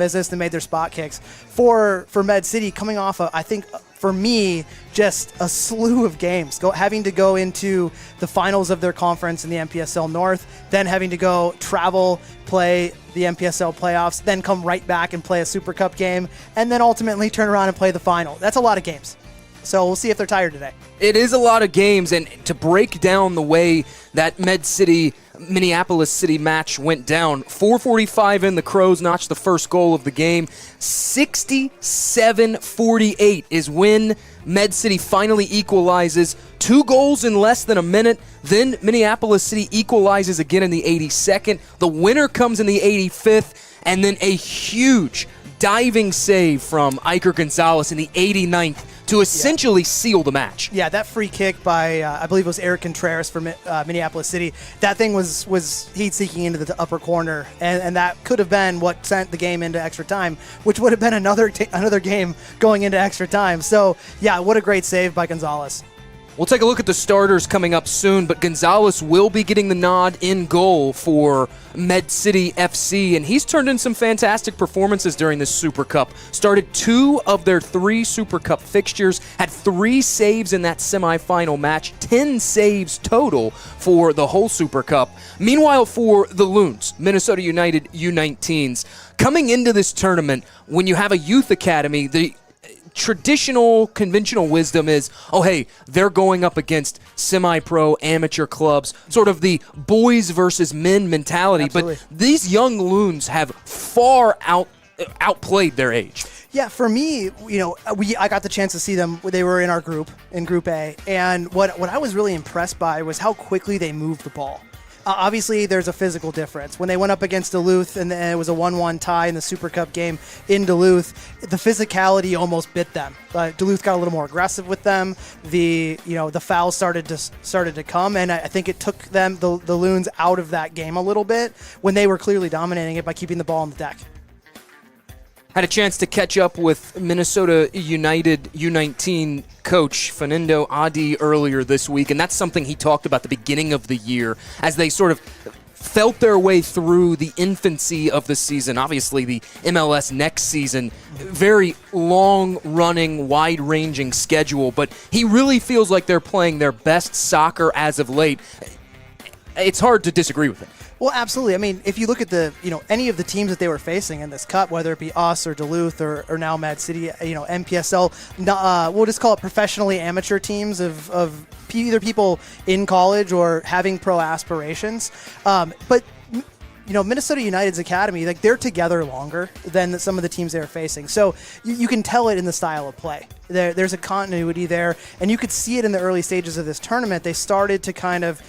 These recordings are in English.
business. They made their spot kicks. For Med City, coming off I think for me, just a slew of games, having to go into the finals of their conference in the MPSL North, then having to go travel, play the MPSL playoffs, then come right back and play a Super Cup game, and then ultimately turn around and play the final. That's a lot of games. So we'll see if they're tired today. It is a lot of games, and to break down the way that Minneapolis City match went down, 4:45 in, the Crows notched the first goal of the game. 67-48 is when Med City finally equalizes. 2 goals in less than a minute. Then Minneapolis City equalizes again in the 82nd. The winner comes in the 85th, and then a huge diving save from Iker Gonzalez in the 89th to essentially seal the match. Yeah, that free kick by, I believe it was Eric Contreras for Minneapolis City, that thing was heat-seeking into the upper corner, and that could have been what sent the game into extra time, which would have been another game going into extra time. So, yeah, what a great save by Gonzalez. We'll take a look at the starters coming up soon, but Gonzalez will be getting the nod in goal for Med City FC, and he's turned in some fantastic performances during this Super Cup. Started 2 of their 3 Super Cup fixtures, had 3 saves in that semifinal match, 10 saves total for the whole Super Cup. Meanwhile, for the Loons, Minnesota United U19s, coming into this tournament, when you have a youth academy, the traditional, conventional wisdom is, oh, hey, they're going up against semi-pro amateur clubs, sort of the boys versus men mentality. Absolutely. But these young Loons have far outplayed their age. Yeah, for me, I got the chance to see them. They were in our group, in Group A, and what I was really impressed by was how quickly they moved the ball. Obviously, there's a physical difference. When they went up against Duluth and it was a 1-1 tie in the Super Cup game in Duluth, the physicality almost bit them. Duluth got a little more aggressive with them. The fouls started to come, and I think it took them, the Loons, out of that game a little bit when they were clearly dominating it by keeping the ball on the deck. Had a chance to catch up with Minnesota United U19 coach Fernando Adi earlier this week, and that's something he talked about the beginning of the year as they sort of felt their way through the infancy of the season. Obviously, the MLS next season, very long-running, wide-ranging schedule, but he really feels like they're playing their best soccer as of late. It's hard to disagree with it. Well, absolutely. I mean, if you look at any of the teams that they were facing in this cup, whether it be us or Duluth or now Mad City, MPSL, we'll just call it professionally amateur teams of either people in college or having pro aspirations. But Minnesota United's academy, they're together longer than some of the teams they were facing. So you can tell it in the style of play. There's a continuity there, and you could see it in the early stages of this tournament. They started to kind of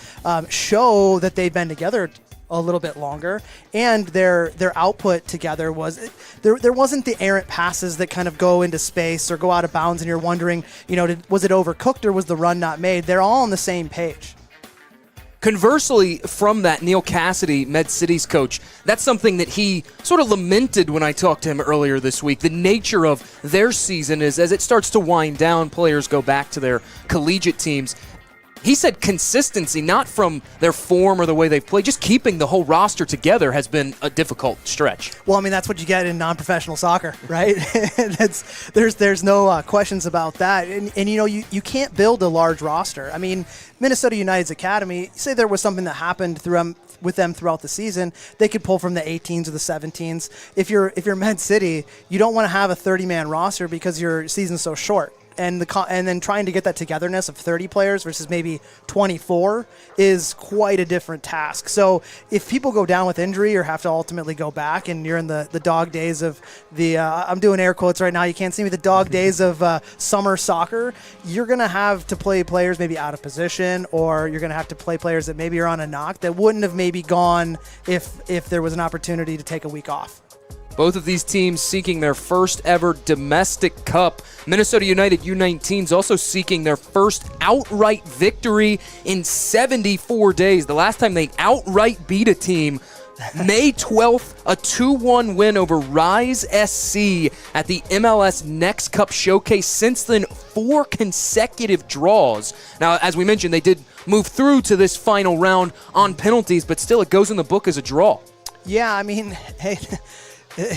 show that they've been together a little bit longer, and their output together was there wasn't the errant passes that kind of go into space or go out of bounds and you're wondering, was it overcooked or was the run not made? They're all on the same page. Conversely, from that, Neil Cassidy, Med City's coach, that's something that he sort of lamented when I talked to him earlier this week. The nature of their season is as it starts to wind down, players go back to their collegiate teams. He said consistency, not from their form or the way they've played, just keeping the whole roster together has been a difficult stretch. Well, I mean, that's what you get in non-professional soccer, right? There's no questions about that. And you can't build a large roster. I mean, Minnesota United's academy, say there was something that happened with them throughout the season, they could pull from the 18s or the 17s. If you're Med City, you don't want to have a 30-man roster because your season's so short. And then trying to get that togetherness of 30 players versus maybe 24 is quite a different task. So if people go down with injury or have to ultimately go back, and you're in the dog days of the I'm doing air quotes right now, you can't see me, the dog days of summer soccer, you're going to have to play players maybe out of position, or you're going to have to play players that maybe are on a knock that wouldn't have maybe gone if there was an opportunity to take a week off. Both of these teams seeking their first ever domestic cup. Minnesota United U19s also seeking their first outright victory in 74 days. The last time they outright beat a team, May 12th, a 2-1 win over Rise SC at the MLS Next Cup Showcase. Since then, 4 consecutive draws. Now, as we mentioned, they did move through to this final round on penalties, but still it goes in the book as a draw. Yeah, I mean, hey,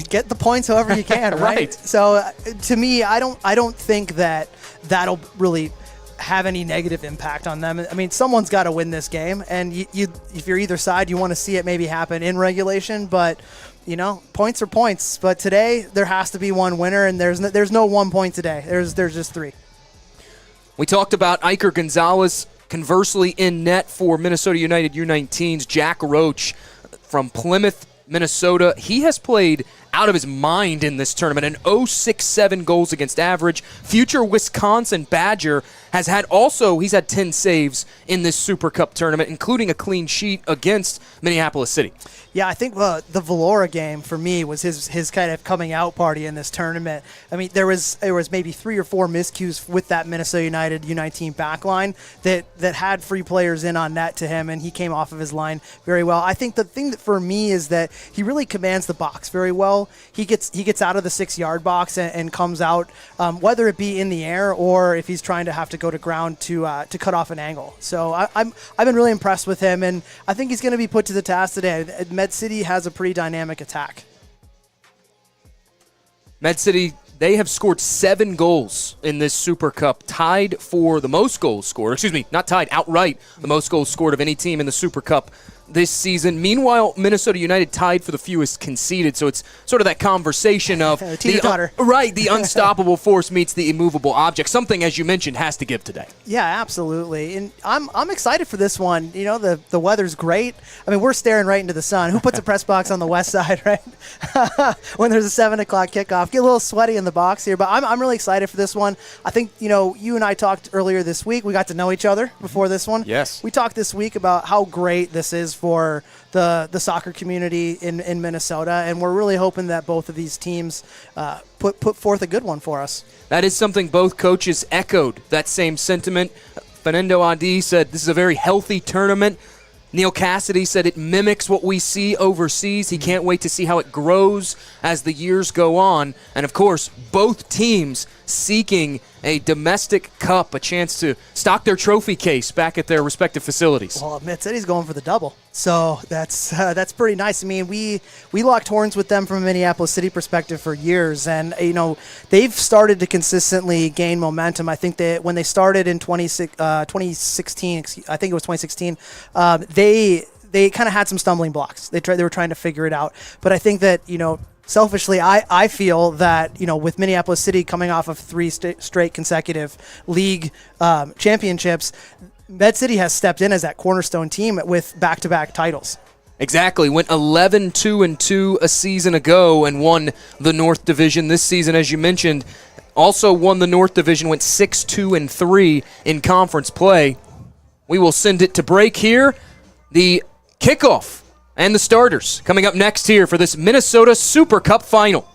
Get the points however you can, right? Right. So to me, I don't think that that'll really have any negative impact on them. I mean, someone's got to win this game, and you if you're either side, you want to see it maybe happen in regulation, but points are points. But today there has to be one winner, and there's no 1 point today. There's just 3. We talked about Iker Gonzalez. Conversely, in net for Minnesota United U19s, Jack Roach from Plymouth, Minnesota. He has played out of his mind in this tournament, an 0.67 goals against average. Future Wisconsin Badger he's had 10 saves in this Super Cup tournament, including a clean sheet against Minneapolis City. Yeah, I think the Valora game for me was his kind of coming out party in this tournament. I mean, there was maybe 3 or 4 miscues with that Minnesota United U19 backline that had free players in on net to him, and he came off of his line very well. I think the thing that for me is that he really commands the box very well. He gets out of the 6-yard box and comes out, whether it be in the air or if he's trying to have to go to ground to cut off an angle. So I've been really impressed with him, and I think he's going to be put to the task today. Med City has a pretty dynamic attack. Med City, they have scored 7 goals in this Super Cup, tied for the most goals scored. Excuse me, not tied, outright the most goals scored of any team in the Super Cup this season. Meanwhile, Minnesota United tied for the fewest conceded, so it's sort of that conversation of the unstoppable force meets the immovable object. Something, as you mentioned, has to give today. Yeah, absolutely. And I'm excited for this one. The weather's great. I mean, we're staring right into the sun. Who puts a press box on the west side, right? When there's a 7 o'clock kickoff. Get a little sweaty in the box here, but I'm really excited for this one. I think, you and I talked earlier this week. We got to know each other before this one. Yes. We talked this week about how great this is for the soccer community in Minnesota, and we're really hoping that both of these teams put forth a good one for us. That is something both coaches echoed, that same sentiment. Fernando Adi said this is a very healthy tournament. Neil Cassidy said it mimics what we see overseas. He can't wait to see how it grows as the years go on. And, of course, both teams seeking a domestic cup, a chance to stock their trophy case back at their respective facilities. Well, Med City's going for the double, so that's pretty nice. I mean, we locked horns with them from a Minneapolis City perspective for years, and they've started to consistently gain momentum. I think that when they started in 2016, I think it was 2016, they kind of had some stumbling blocks. They were trying to figure it out, but I think that selfishly, I feel that, with Minneapolis City coming off of 3 straight consecutive league championships, Med City has stepped in as that cornerstone team with back-to-back titles. Exactly. Went 11-2-2 a season ago and won the North Division. This season, as you mentioned, also won the North Division, went 6-2-3 in conference play. We will send it to break here. The kickoff and the starters coming up next here for this Minnesota Super Cup final.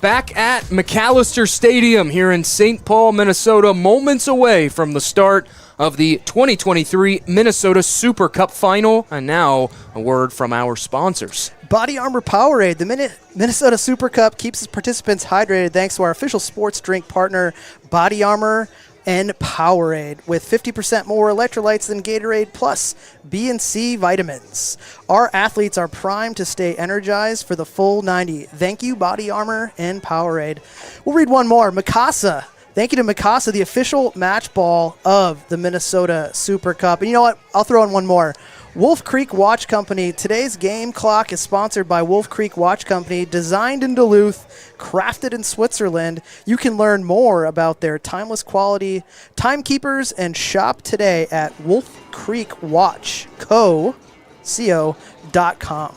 Back at Macalester Stadium here in St. Paul, Minnesota, moments away from the start of the 2023 Minnesota Super Cup Final. And now a word from our sponsors. Body Armor Powerade. The Minnesota Super Cup keeps its participants hydrated thanks to our official sports drink partner, Body Armor and Powerade, with 50% more electrolytes than Gatorade, plus B and C vitamins. Our athletes are primed to stay energized for the full 90. Thank you, Body Armor and Powerade. We'll read one more. Mikasa. Thank you to Mikasa, the official match ball of the Minnesota Super Cup. And you know what? I'll throw in one more. Wolf Creek Watch Company. Today's game clock is sponsored by Wolf Creek Watch Company, designed in Duluth, crafted in Switzerland. You can learn more about their timeless quality, timekeepers, and shop today at wolfcreekwatchco.com.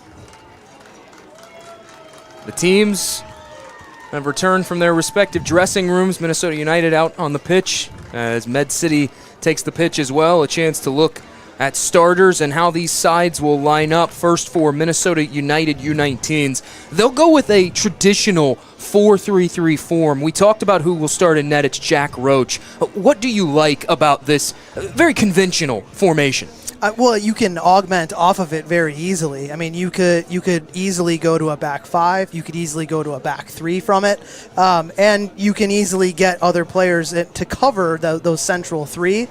The teams have returned from their respective dressing rooms. Minnesota United out on the pitch as Med City takes the pitch as well. A chance to look at starters and how these sides will line up. First for Minnesota United U19s. They'll go with a traditional 4-3-3 form. We talked about who will start in net. It's Jack Roach. What do you like about this very conventional formation? Well, you can augment off of it very easily. I mean, you could easily go to a back five. You could easily go to a back three from it. And you can easily get other players to cover those central three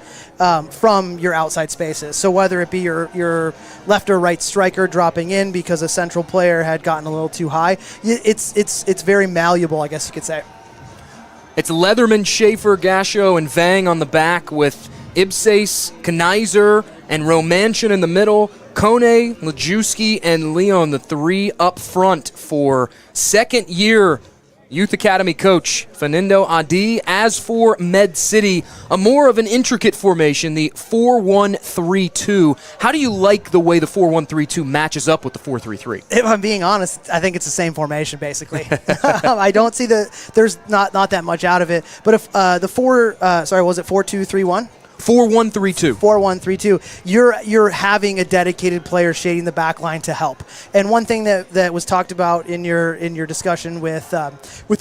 from your outside spaces. So whether it be your left or right striker dropping in because a central player had gotten a little too high, it's very malleable, I guess you could say. It's Leatherman, Schaefer, Gasho, and Vang on the back with Ibsase, Kanizer, and Romanchin in the middle. Kone, Lajewski, and Leon, the three up front for second-year Youth Academy coach Fernando Adi. As for Med City, a more of an intricate formation, the 4-1-3-2. How do you like the way the 4-1-3-2 matches up with the 4-3-3? If I'm being honest, I think it's the same formation, basically. I don't see there's not that much out of it. But if was it 4-2-3-1? 4-1-3-2. 4-1-3-2. You're having a dedicated player shading the back line to help. And one thing that was talked about in your discussion with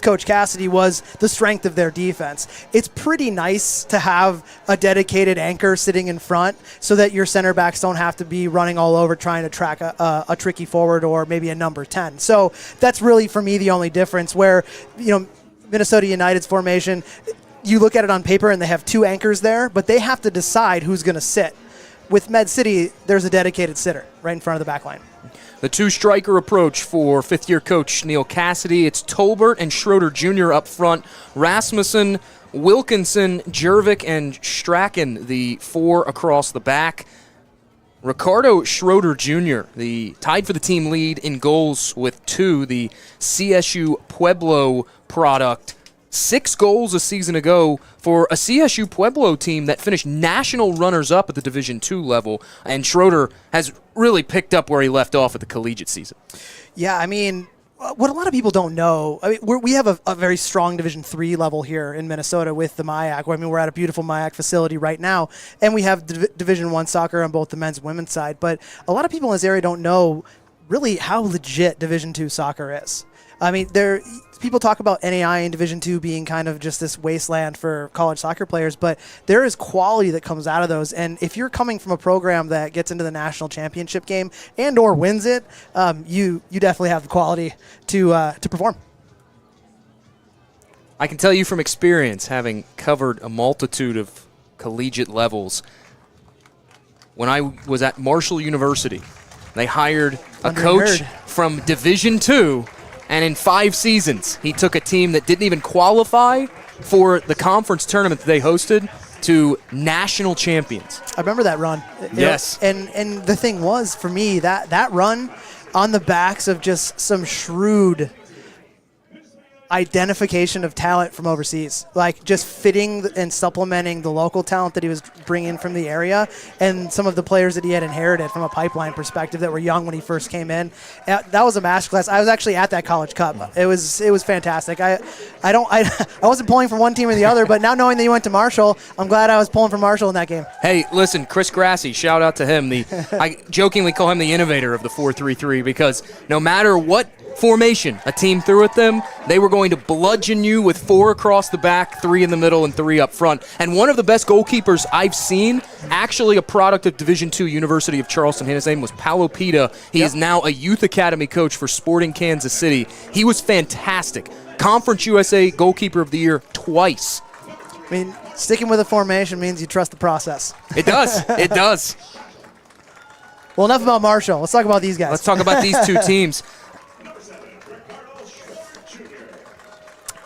Coach Cassidy was the strength of their defense. It's pretty nice to have a dedicated anchor sitting in front so that your center backs don't have to be running all over trying to track a tricky forward or maybe a number 10. So that's really, for me, the only difference where, Minnesota United's formation, you look at it on paper and they have two anchors there, but they have to decide who's going to sit. With Med City, there's a dedicated sitter right in front of the back line. The two-striker approach for fifth-year coach Neil Cassidy. It's Tolbert and Schroeder Jr. up front. Rasmussen, Wilkinson, Jervik, and Strachan, the four across the back. Ricardo Schroeder Jr., tied for the team lead in goals with 2, the CSU Pueblo product. 6 goals a season ago for a CSU Pueblo team that finished national runners-up at the Division II level, and Schroeder has really picked up where he left off at the collegiate season. Yeah, I mean, what a lot of people don't know, we have a very strong Division III level here in Minnesota with the MIAC. We're at a beautiful MIAC facility right now, and we have Division I soccer on both the men's and women's side. But a lot of people in this area don't know really how legit Division II soccer is. I mean, people talk about NAI and Division II being kind of just this wasteland for college soccer players, but there is quality that comes out of those. And if you're coming from a program that gets into the national championship game and or wins it, you definitely have the quality to perform. I can tell you from experience, having covered a multitude of collegiate levels, when I was at Marshall University, they hired a coach from Division II. And in 5 seasons, he took a team that didn't even qualify for the conference tournament that they hosted to national champions. I remember that run. Yes. And the thing was, for me, that run on the backs of just some shrewd identification of talent from overseas, like just fitting and supplementing the local talent that he was bringing from the area and some of the players that he had inherited from a pipeline perspective that were young when he first came in. That was a masterclass. I was actually at that College Cup. It was fantastic. I wasn't pulling for one team or the other, but now knowing that you went to Marshall, I'm glad I was pulling for Marshall in that game. Hey, listen, Chris Grassi, shout out to him. I jokingly call him the innovator of the 4-3-3 because no matter what formation a team threw at them, they were going to bludgeon you with 4 across the back, 3 in the middle, and 3 up front. And one of the best goalkeepers I've seen, actually a product of Division II University of Charleston, his name was Paulo Pita. He is now a youth academy coach for Sporting Kansas City. He was fantastic. Conference USA Goalkeeper of the Year twice. I mean, sticking with a formation means you trust the process. It does. It does. Well, enough about Marshall. Let's talk about these guys. Let's talk about these two teams.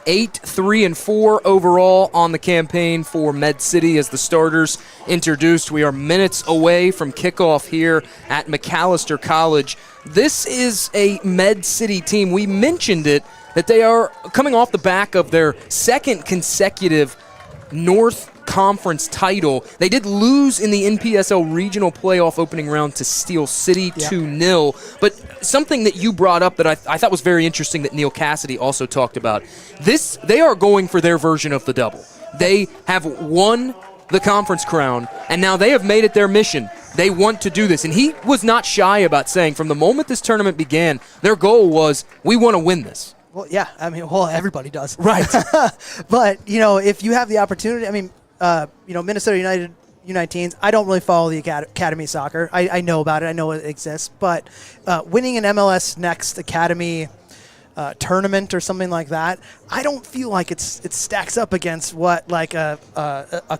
8-3-4 overall on the campaign for Med City as the starters introduced. We are minutes away from kickoff here at Macalester College. This is a Med City team. We mentioned it, that they are coming off the back of their second consecutive North Conference title. They did lose in the NPSL regional playoff opening round to Steel City 2-0, but something that you brought up that I thought was very interesting that Neil Cassidy also talked about. They are going for their version of the double. They have won the conference crown, and now they have made it their mission. They want to do this, and he was not shy about saying from the moment this tournament began, their goal was, we want to win this. Well, yeah, I mean, well, everybody does. Right. But, if you have the opportunity, I mean, Minnesota United U19s, I don't really follow the academy soccer. I know about it. I know it exists. But winning an MLS Next Academy tournament or something like that, I don't feel like it stacks up against what like a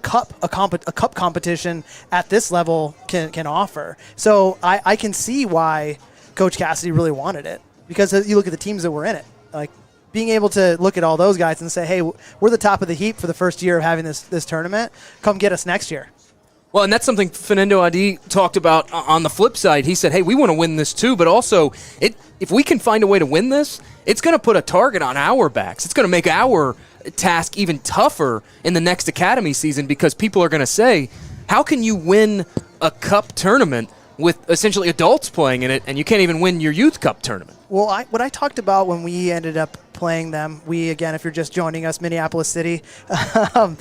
cup competition at this level can offer. So I can see why Coach Cassidy really wanted it, because you look at the teams that were in it, like being able to look at all those guys and say, hey, we're the top of the heap for the first year of having this tournament. Come get us next year. Well, and that's something Fernando Adi talked about on the flip side. He said, hey, we want to win this too, but also if we can find a way to win this, it's going to put a target on our backs. It's going to make our task even tougher in the next academy season, because people are going to say, how can you win a cup tournament with essentially adults playing in it, and you can't even win your youth cup tournament? Well, what I talked about when we ended up playing them, again, if you're just joining us, Minneapolis City, when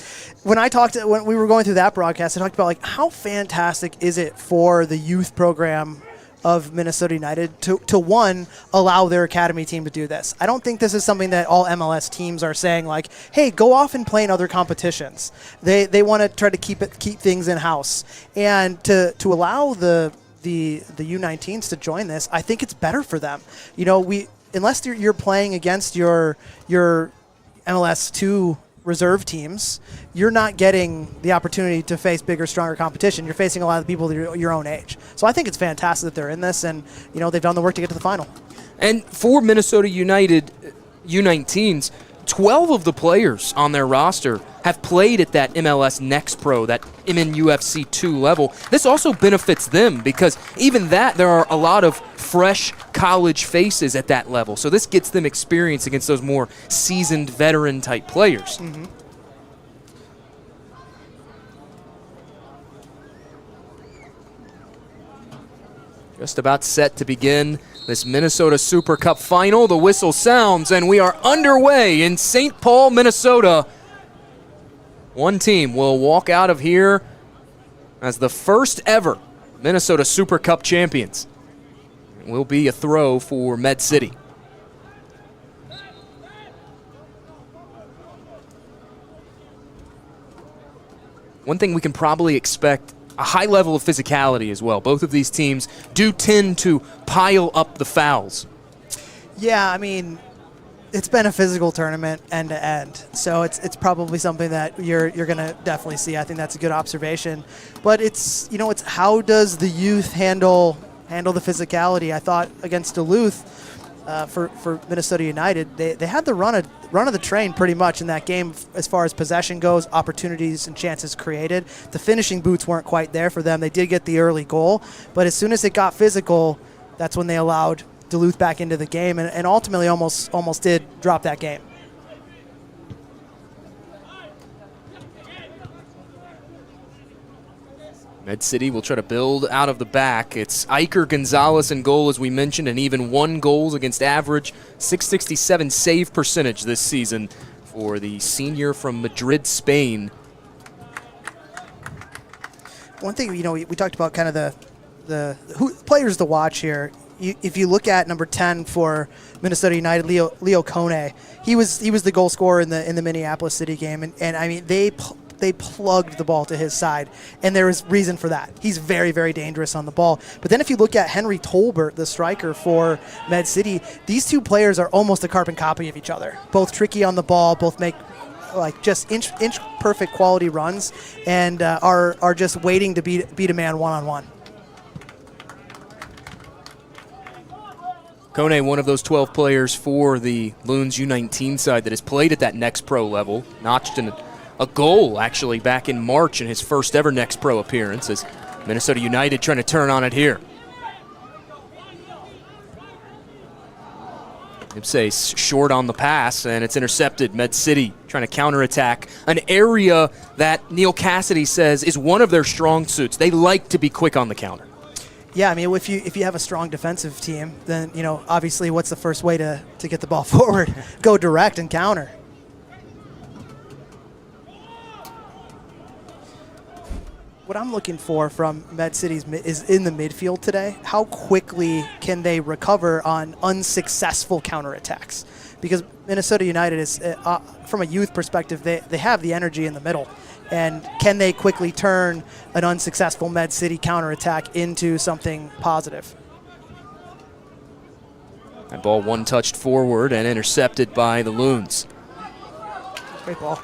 we were going through that broadcast, I talked about like how fantastic is it for the youth program of Minnesota United to one, allow their academy team to do this. I don't think this is something that all MLS teams are saying like, hey, go off and play in other competitions. They want to try to keep things in house, and to allow the U19s to join this, I think it's better for them. Unless you're playing against your MLS 2 reserve teams, you're not getting the opportunity to face bigger, stronger competition. You're facing a lot of the people that are your own age. So I think it's fantastic that they're in this, and they've done the work to get to the final. And for Minnesota United U19s, 12 of the players on their roster have played at that MLS Next Pro, that MNUFC 2 level. This also benefits them, because even there are a lot of fresh college faces at that level. So this gets them experience against those more seasoned veteran-type players. Mm-hmm. Just about set to begin this Minnesota Super Cup final. The whistle sounds, and we are underway in St. Paul, Minnesota. One team will walk out of here as the first ever Minnesota Super Cup champions. It will be a throw for Med City. One thing we can probably expect, a high level of physicality as well. Both of these teams do tend to pile up the fouls. Yeah, I mean, it's been a physical tournament end to end, so it's probably something that you're going to definitely see. I think that's a good observation. But it's how does the youth handle the physicality? I thought against Duluth, for Minnesota United. They had the run of the train pretty much in that game as far as possession goes, opportunities and chances created. The finishing boots weren't quite there for them. They did get the early goal, but as soon as it got physical, that's when they allowed Duluth back into the game and ultimately almost did drop that game. Med City will try to build out of the back. It's Iker Gonzalez in goal, as we mentioned, and even 1 goals against average, .667 save percentage this season for the senior from Madrid, Spain. One thing, we talked about kind of the players to watch here. If you look at number 10 for Minnesota United, Leo Kone, he was the goal scorer in the Minneapolis City game, and I mean they plugged the ball to his side, and there is reason for that. He's very, very dangerous on the ball. But then if you look at Henry Tolbert, the striker for Med City, these two players are almost a carbon copy of each other. Both tricky on the ball, both make like just inch perfect quality runs, and are just waiting to beat a man one-on-one. Kone, one of those 12 players for the Loons U19 side that has played at that next pro level, notched in a goal, actually, back in March in his first ever Next Pro appearance, as Minnesota United trying to turn on it here. Ipse short on the pass, and it's intercepted. Med City trying to counterattack an area that Neil Cassidy says is one of their strong suits. They like to be quick on the counter. Yeah, I mean, if you have a strong defensive team, then, obviously what's the first way to get the ball forward? Go direct and counter. What I'm looking for from Med City's is in the midfield today. How quickly can they recover on unsuccessful counterattacks? Because Minnesota United is, from a youth perspective, they have the energy in the middle. And can they quickly turn an unsuccessful Med City counterattack into something positive? That ball one-touched forward and intercepted by the Loons. Great ball.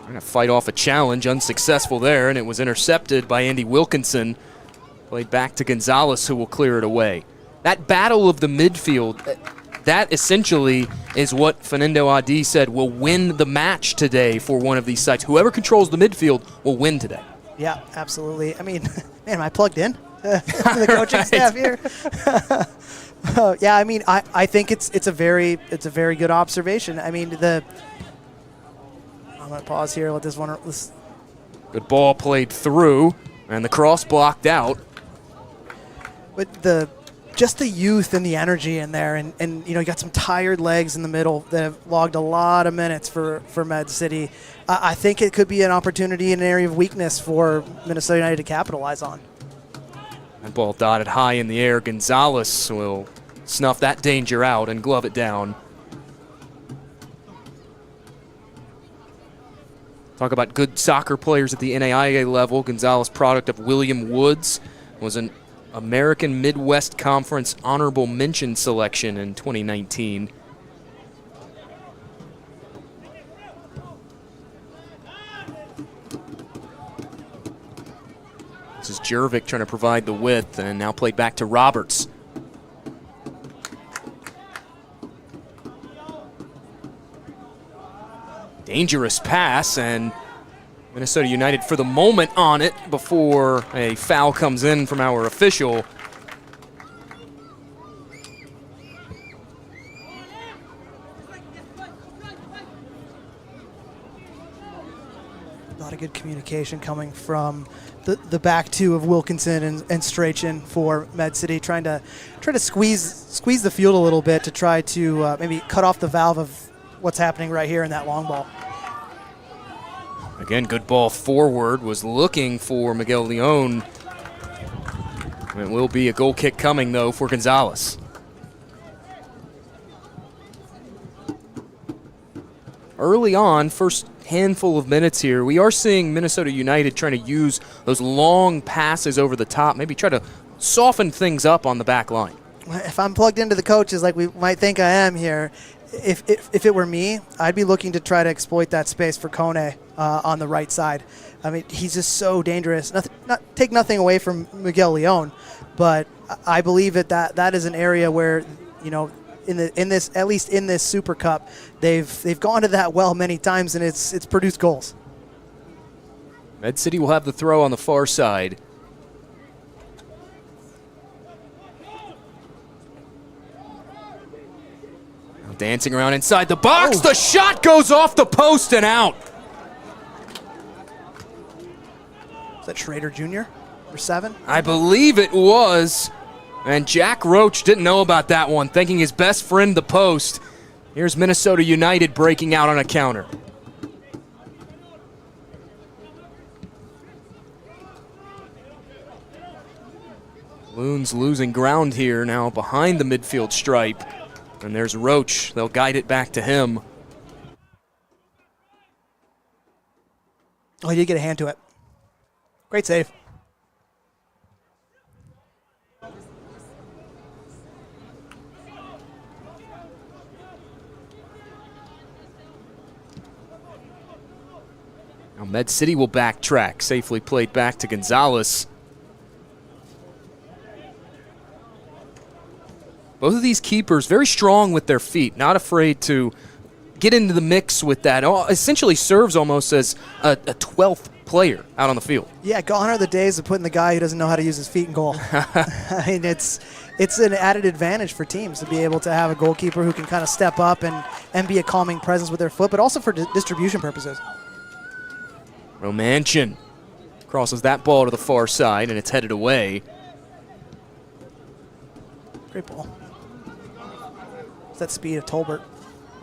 Trying to fight off a challenge, unsuccessful there, and it was intercepted by Andy Wilkinson. Played back to Gonzalez, who will clear it away. That battle of the midfield, that essentially is what Fernando Adi said will win the match today for one of these sides. Whoever controls the midfield will win today. Yeah, absolutely. I mean, man, am I plugged in to the coaching staff here? Yeah, I mean, I think it's a very good observation. I mean, I'm going to pause here. Let this one. Good ball played through, and the cross blocked out. But just the youth and the energy in there, and you got some tired legs in the middle that have logged a lot of minutes for Med City. I think it could be an opportunity in an area of weakness for Minnesota United to capitalize on. That ball dotted high in the air. Gonzalez will snuff that danger out and glove it down. Talk about good soccer players at the NAIA level. Gonzalez, product of William Woods, was an American Midwest Conference honorable mention selection in 2019. This is Jervik trying to provide the width, and now played back to Roberts. Dangerous pass, and Minnesota United for the moment on it before a foul comes in from our official. A lot of good communication coming from the back two of Wilkinson and Strachan for Med City, trying to squeeze the field a little bit to try to maybe cut off the valve of what's happening right here in that long ball. Again, good ball forward, was looking for Miguel Leon. It will be a goal kick coming, though, for Gonzalez. Early on, first handful of minutes here, we are seeing Minnesota United trying to use those long passes over the top, maybe try to soften things up on the back line. If I'm plugged into the coaches like we might think I am here, if it were me, I'd be looking to try to exploit that space for Kone on the right side. I mean, he's just so dangerous. Take nothing away from Miguel Leon, but I believe that is an area where, you know, at least in this Super Cup, they've gone to that well many times, and it's produced goals. Med City will have the throw on the far side. Now dancing around inside the box. Oh. The shot goes off the post and out. Is that Schrader Jr.? Number 7? I believe it was. And Jack Roach didn't know about that one, thanking his best friend the post. Here's Minnesota United breaking out on a counter. Loons losing ground here now behind the midfield stripe. And there's Roach. They'll guide it back to him. Oh, he did get a hand to it. Great save. Now Med City will backtrack. Safely played back to Gonzalez. Both of these keepers very strong with their feet, not afraid to get into the mix with that. Essentially serves almost as a 12th player out on the field. Yeah, gone are the days of putting the guy who doesn't know how to use his feet in goal. I mean, it's an added advantage for teams to be able to have a goalkeeper who can kind of step up and be a calming presence with their foot, but also for distribution purposes. Romanchin crosses that ball to the far side, and it's headed away. Great ball. It's that speed of Tolbert.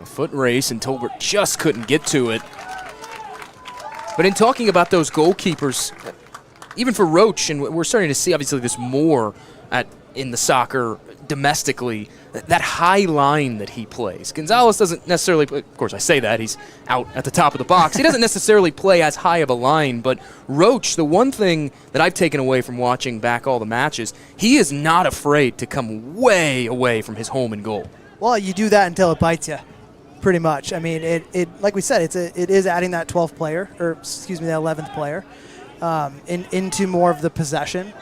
A foot race, and Tolbert just couldn't get to it. But in talking about those goalkeepers, even for Roach, and we're starting to see obviously this more in the soccer domestically, that high line that he plays. Gonzalez doesn't necessarily, of course I say that, he's out at the top of the box. He doesn't necessarily play as high of a line, but Roach, the one thing that I've taken away from watching back all the matches, he is not afraid to come way away from his home and goal. Well, you do that until it bites you, pretty much. I mean, it like we said, it is adding that 12th player, or excuse me, that 11th player, into more of the possession.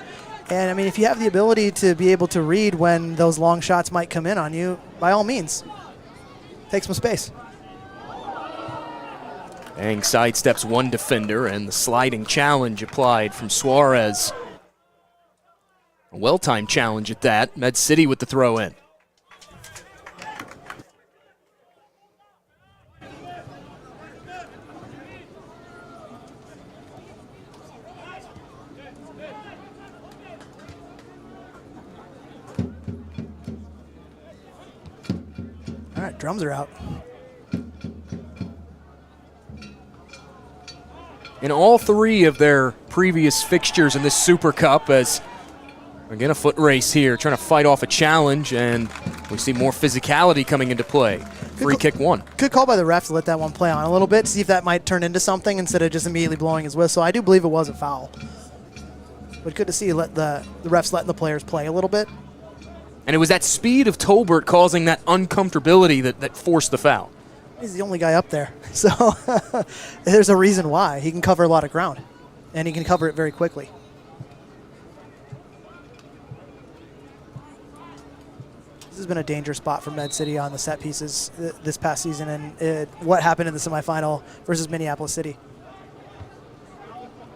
And, I mean, if you have the ability to be able to read when those long shots might come in on you, by all means, take some space. Bang sidesteps one defender, and the sliding challenge applied from Suarez. A well-timed challenge at that. Med City with the throw in. All right, drums are out. In all three of their previous fixtures in this Super Cup, as again a foot race here, trying to fight off a challenge, and we see more physicality coming into play. Free kick one. Good call by the ref to let that one play on a little bit, see if that might turn into something instead of just immediately blowing his whistle. I do believe it was a foul. But good to see the refs letting the players play a little bit. And it was that speed of Tolbert causing that uncomfortability that forced the foul. He's the only guy up there. So there's a reason why. He can cover a lot of ground, and he can cover it very quickly. This has been a dangerous spot for Med City on the set pieces this past season, and what happened in the semifinal versus Minneapolis City.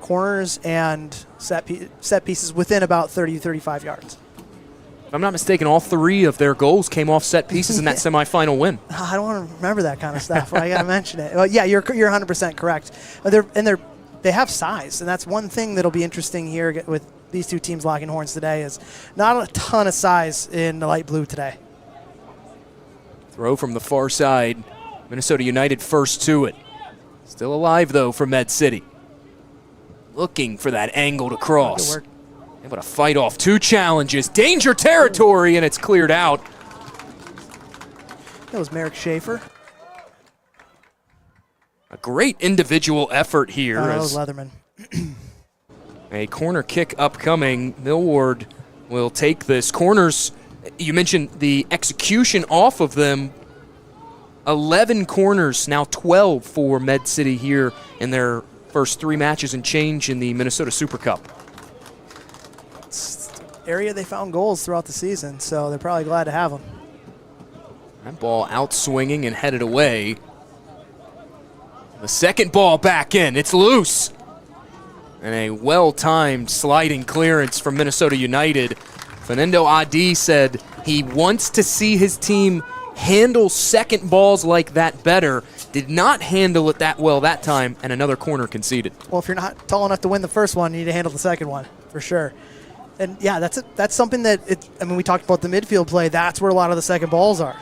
Corners and set pieces within about 30, 35 yards. If I'm not mistaken, all three of their goals came off set pieces in that semifinal win. I don't want to remember that kind of stuff. I got to mention it. Well, yeah, you're 100% correct. They have size, and that's one thing that'll be interesting here with these two teams locking horns today. Is not a ton of size in the light blue today. Throw from the far side. Minnesota United first to it. Still alive though for Med City. Looking for that angle to cross. Good work. Able to fight off two challenges. Danger territory, and it's cleared out. That was Merrick Schaefer. A great individual effort here. That was Leatherman. A corner kick upcoming. Millward will take this. Corners, you mentioned the execution off of them. 11 corners, now 12 for Med City here in their first 3 matches and change in the Minnesota Super Cup. area they found goals throughout the season, so they're probably glad to have them. That ball out swinging and headed away. The second ball back in. It's loose. And a well-timed sliding clearance from Minnesota United. Fernando Adi said he wants to see his team handle second balls like that better. Did not handle it that well that time, and another corner conceded. Well, if you're not tall enough to win the first one, you need to handle the second one, for sure. And, yeah, that's something that, we talked about the midfield play. That's where a lot of the second balls are.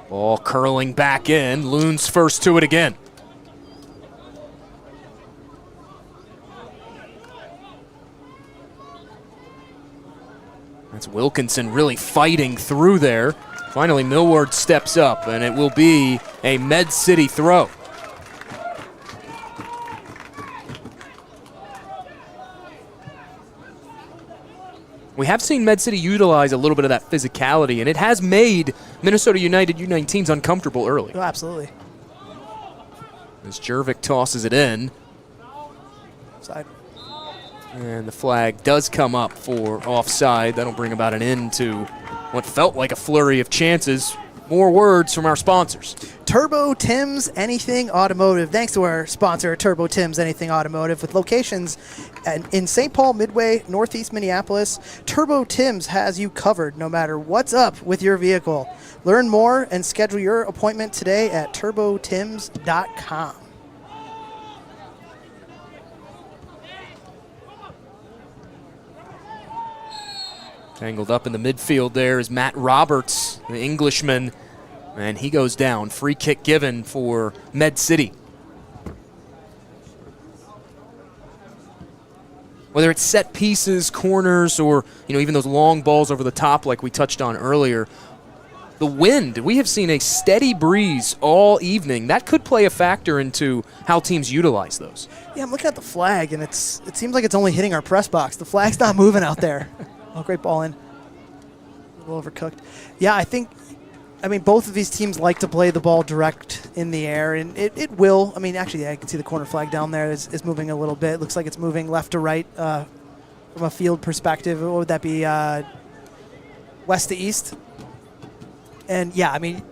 Ball curling back in. Loon's first to it again. That's Wilkinson really fighting through there. Finally, Millward steps up, and it will be a Med City throw. We have seen Med City utilize a little bit of that physicality, and it has made Minnesota United U19s uncomfortable early. Oh, absolutely. As Jervik tosses it in. Side. And the flag does come up for offside. That'll bring about an end to what felt like a flurry of chances. More words from our sponsors. Turbo Tim's Anything Automotive. Thanks to our sponsor, Turbo Tim's Anything Automotive, with locations in St. Paul, Midway, Northeast Minneapolis. Turbo Tim's has you covered no matter what's up with your vehicle. Learn more and schedule your appointment today at turbotims.com. Tangled up in the midfield there is Matt Roberts, the Englishman, and he goes down. Free kick given for Med City. Whether it's set pieces, corners, or even those long balls over the top like we touched on earlier, the wind, we have seen a steady breeze all evening. That could play a factor into how teams utilize those. Yeah, I'm looking at the flag, and it seems like it's only hitting our press box. The flag's not moving out there. Oh, great ball in. A little overcooked. Yeah, I mean, both of these teams like to play the ball direct in the air, and it will. I mean, actually, I can see the corner flag down there is moving a little bit. Looks like it's moving left to right from a field perspective. What would that be? West to east? And, yeah, I mean,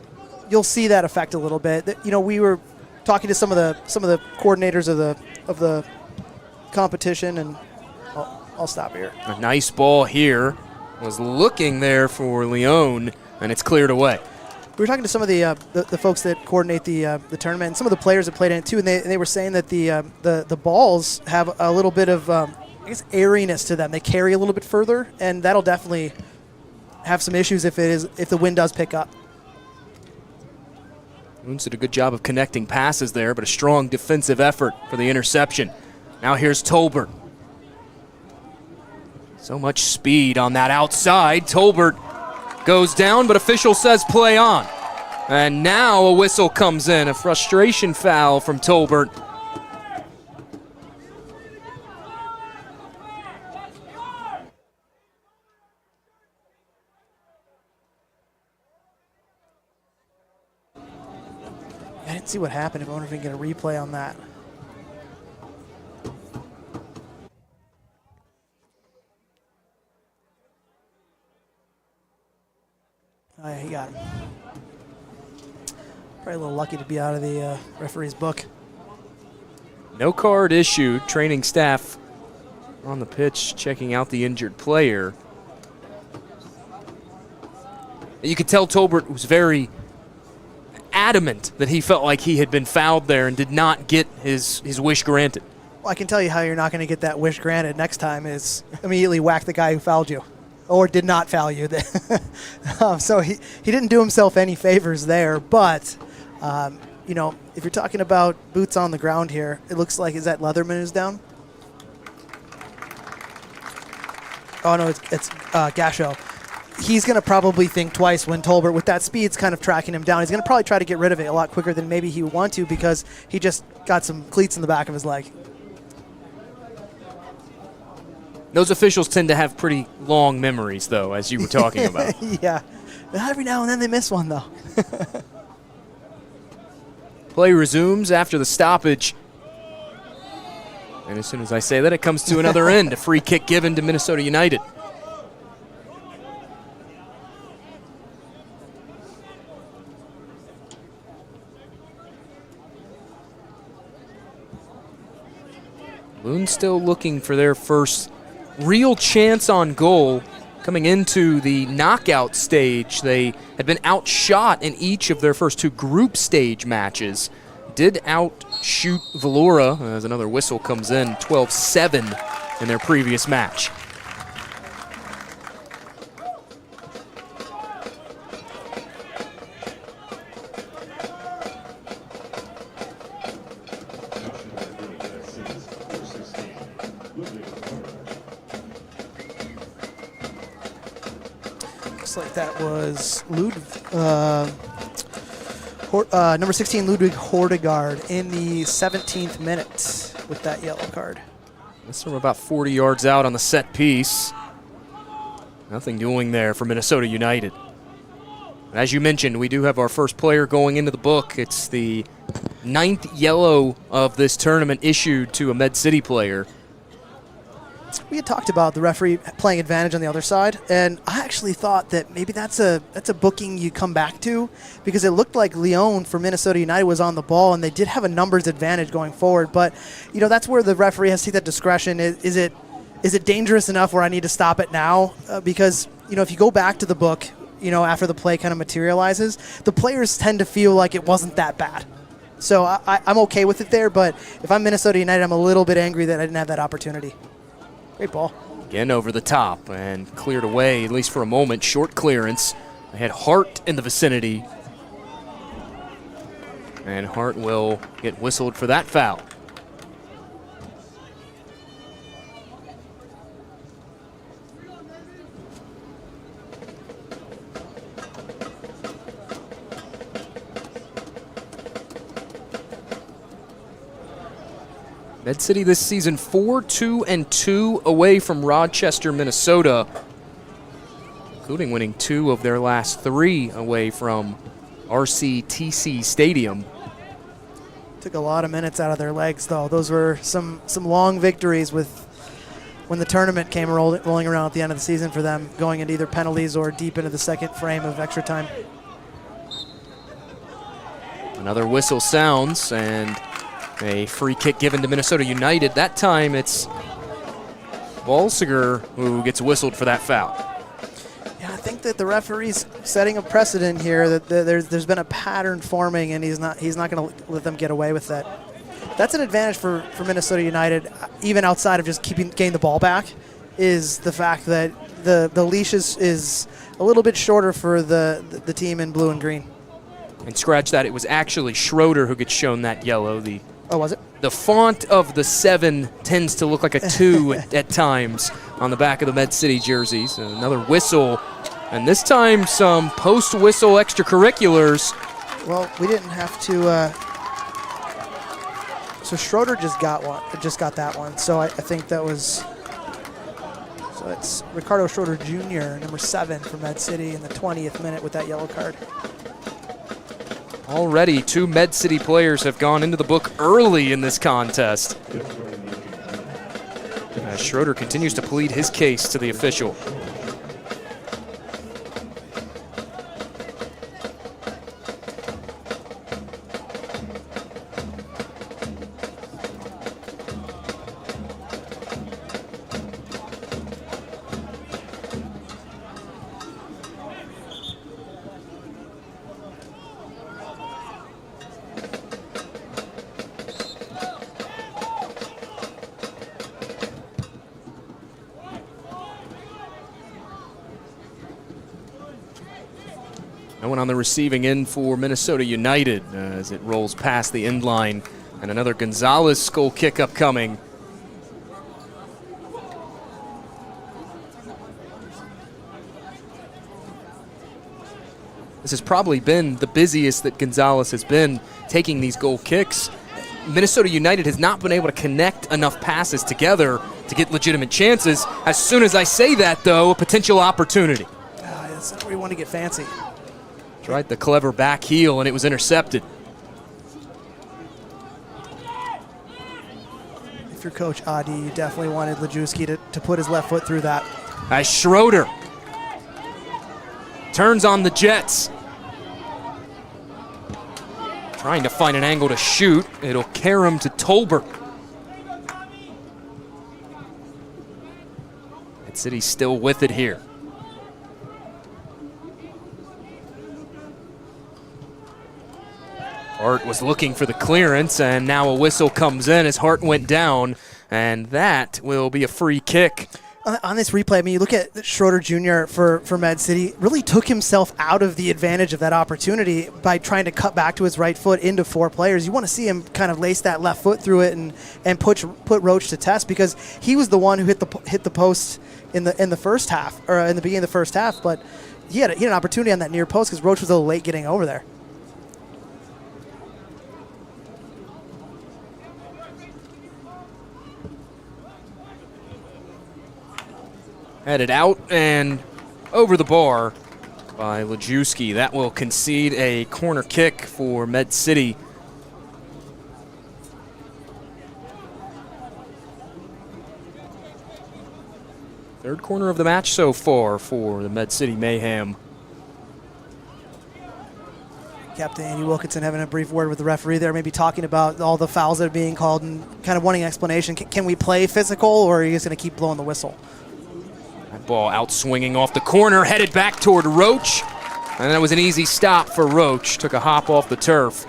you'll see that effect a little bit. We were talking to some of the coordinators of the competition, and I'll stop here. A nice ball here. Was looking there for Leon, and it's cleared away. We were talking to some of the folks that coordinate the tournament, and some of the players that played in it too, and they were saying that the balls have a little bit of airiness to them. They carry a little bit further, and that'll definitely have some issues if the wind does pick up. Moons did a good job of connecting passes there, but a strong defensive effort for the interception. Now here's Tolbert. So much speed on that outside. Tolbert goes down, but official says play on. And now a whistle comes in, a frustration foul from Tolbert. I didn't see what happened. I wonder if we can get a replay on that. Oh, yeah, he got him. Probably a little lucky to be out of the referee's book. No card issued. Training staff on the pitch checking out the injured player. You could tell Tolbert was very adamant that he felt like he had been fouled there and did not get his wish granted. Well, I can tell you how you're not going to get that wish granted next time is immediately whack the guy who fouled you. Or did not foul you. So he didn't do himself any favors there. But, if you're talking about boots on the ground here, it looks like, is that Leatherman who's down? Oh, no, it's Gasho. He's going to probably think twice when Tolbert, with that speed, is kind of tracking him down. He's going to probably try to get rid of it a lot quicker than maybe he would want to because he just got some cleats in the back of his leg. Those officials tend to have pretty long memories, though, as you were talking about. Yeah. Every now and then they miss one, though. Play resumes after the stoppage. And as soon as I say that, it comes to another end. A free kick given to Minnesota United. Loon still looking for their first real chance on goal coming into the knockout stage. They had been outshot in each of their first 2 group stage matches. Did outshoot Valora as another whistle comes in, 12-7 in their previous match. Looks like that was number 16, Ludwig Hordegaard, in the 17th minute with that yellow card. This from about 40 yards out on the set piece. Nothing doing there for Minnesota United. As you mentioned, we do have our first player going into the book. It's the 9th yellow of this tournament issued to a Med City player. We had talked about the referee playing advantage on the other side, and I actually thought that maybe that's a booking you come back to, because it looked like Leon for Minnesota United was on the ball, and they did have a numbers advantage going forward. But that's where the referee has to take that discretion. Is it dangerous enough where I need to stop it now? Because if you go back to the book, after the play kind of materializes, the players tend to feel like it wasn't that bad. So I'm okay with it there, but if I'm Minnesota United, I'm a little bit angry that I didn't have that opportunity. Great ball. Again over the top and cleared away, at least for a moment. Short clearance. They had Hart in the vicinity. And Hart will get whistled for that foul. Med City this season 4-2-2 away from Rochester, Minnesota, including winning 2 of their last 3 away from RCTC Stadium. Took a lot of minutes out of their legs, though. Those were some long victories with when the tournament came rolling around at the end of the season for them, going into either penalties or deep into the second frame of extra time. Another whistle sounds, and a free kick given to Minnesota United. That time it's Balsiger who gets whistled for that foul. Yeah, I think that the referee's setting a precedent here, that there's been a pattern forming, and he's not going to let them get away with that. That's an advantage for Minnesota United, even outside of just getting the ball back, is the fact that the leash is a little bit shorter for the team in blue and green. And scratch that, it was actually Schroeder who gets shown that yellow. Oh, was it? The font of the 7 tends to look like a 2 at times on the back of the Med City jerseys. Another whistle, and this time some post-whistle extracurriculars. Well, we didn't have to. So Schroeder just got that one. So I think that was. So it's Ricardo Schroeder Jr., number 7 for Med City in the 20th minute with that yellow card. Already 2 Med City players have gone into the book early in this contest. As Schroeder continues to plead his case to the official. No one on the receiving end for Minnesota United as it rolls past the end line. And another Gonzalez goal kick upcoming. This has probably been the busiest that Gonzalez has been taking these goal kicks. Minnesota United has not been able to connect enough passes together to get legitimate chances. As soon as I say that, though, a potential opportunity. That's where we want to get fancy. Tried the clever back heel, and it was intercepted. if you're Coach Adi, you definitely wanted Lejewski to put his left foot through that. As Schroeder turns on the Jets. Trying to find an angle to shoot. It'll carry him to Tolbert. Med City's still with it here. Hart was looking for the clearance, and now a whistle comes in as Hart went down, and that will be a free kick. On this replay, I mean, you look at Schroeder Jr. for Med City, really took himself out of the advantage of that opportunity by trying to cut back to his right foot into 4 players. You want to see him kind of lace that left foot through it and put Roach to test, because he was the one who hit the post in the first half, or in the beginning of the first half, but he had an opportunity on that near post because Roach was a little late getting over there. Headed out and over the bar by Lejewski. That will concede a corner kick for Med City. Third corner of the match so far for the Med City Mayhem. Captain Andy Wilkinson having a brief word with the referee there, maybe talking about all the fouls that are being called and kind of wanting an explanation. Can we play physical, or are you just going to keep blowing the whistle? That ball out swinging off the corner, headed back toward Roach. And that was an easy stop for Roach. Took a hop off the turf.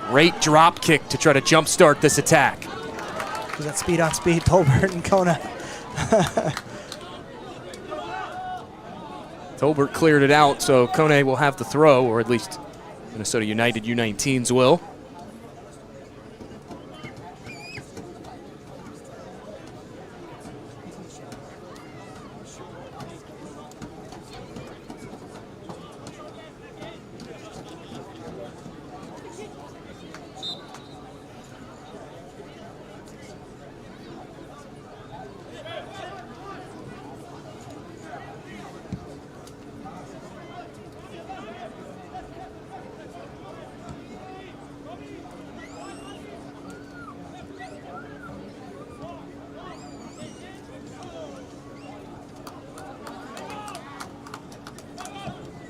Great drop kick to try to jumpstart this attack. Was that speed on speed, Tolbert and Kona? Tolbert cleared it out, so Kone will have the throw, or at least Minnesota United U19s will.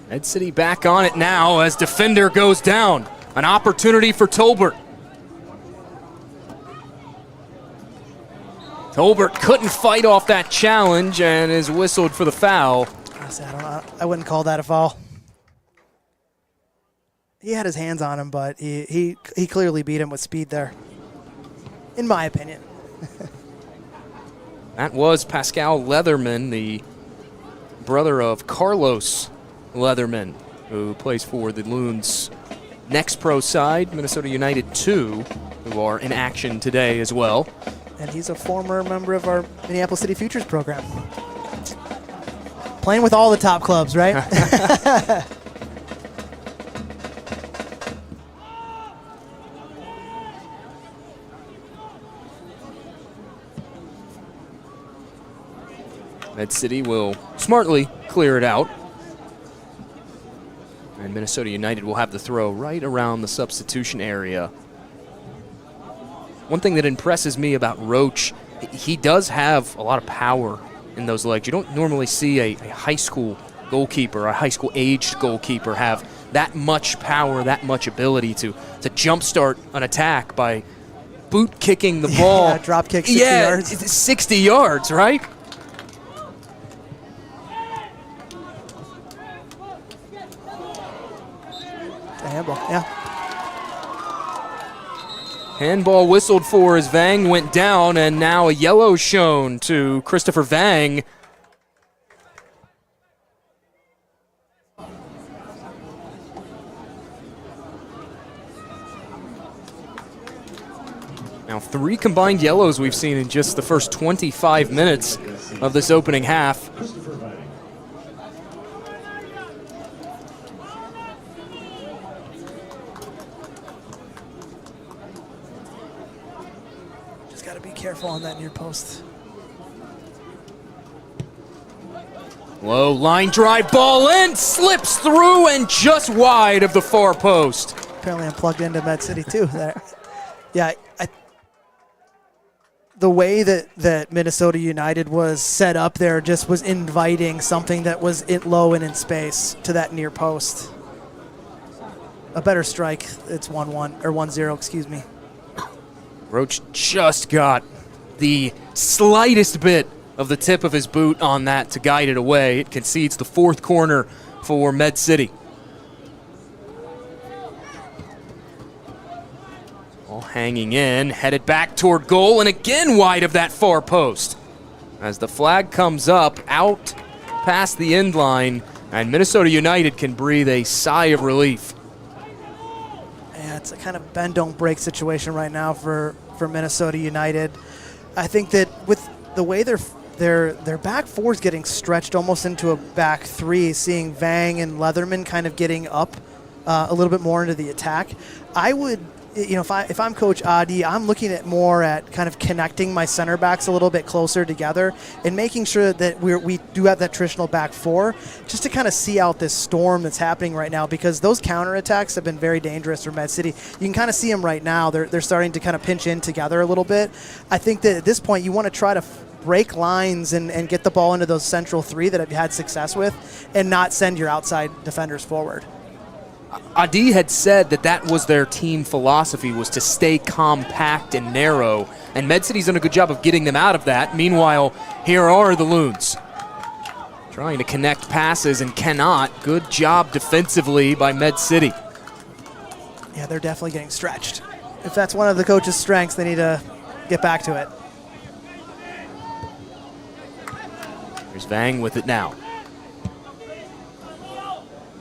Med City back on it now as defender goes down. An opportunity for Tolbert. Tolbert couldn't fight off that challenge and is whistled for the foul. I wouldn't call that a foul. He had his hands on him, but he clearly beat him with speed there, in my opinion. That was Pascal Leatherman, the brother of Carlos Leatherman, who plays for the Loons' next pro side, Minnesota United 2, who are in action today as well. And he's a former member of our Minneapolis City Futures program. Playing with all the top clubs, right? Med City will smartly clear it out. And Minnesota United will have the throw right around the substitution area. One thing that impresses me about Roach, he does have a lot of power in those legs. You don't normally see a high school goalkeeper, a high school aged goalkeeper have that much power, that much ability to jumpstart an attack by boot kicking the ball. Yeah, drop kick 60 yards. 60 yards, right? Handball, yeah. Handball whistled for as Vang went down, and now a yellow shown to Christopher Vang. Now 3 combined yellows we've seen in just the first 25 minutes of this opening half. Careful on that near post. Low line drive, ball in, slips through and just wide of the far post. Apparently I'm plugged into Med City too there. Yeah, the way that Minnesota United was set up there just was inviting something that was low and in space to that near post. A better strike. It's 1-1 or 1-0, excuse me. Roach just got the slightest bit of the tip of his boot on that to guide it away. It concedes the fourth corner for Med City. All hanging in, headed back toward goal, and again wide of that far post. As the flag comes up, out past the end line, and Minnesota United can breathe a sigh of relief. Yeah, it's a kind of bend don't break situation right now for Minnesota United. I think that with the way their back four is getting stretched almost into a back three, seeing Vang and Leatherman kind of getting up a little bit more into the attack, I would, if I'm Coach Adi, I'm looking at more at kind of connecting my center backs a little bit closer together and making sure that we do have that traditional back four just to kind of see out this storm that's happening right now, because those counterattacks have been very dangerous for Med City. You can kind of see them right now. They're starting to kind of pinch in together a little bit. I think that at this point you want to try to break lines and get the ball into those central three that have had success with and not send your outside defenders forward. Adi had said that was their team philosophy, was to stay compact and narrow, and Med City's done a good job of getting them out of that. Meanwhile, here are the Loons trying to connect passes and cannot. Good job defensively by Med City. Yeah, they're definitely getting stretched. If that's one of the coach's strengths, they need to get back to it. Here's Vang with it now.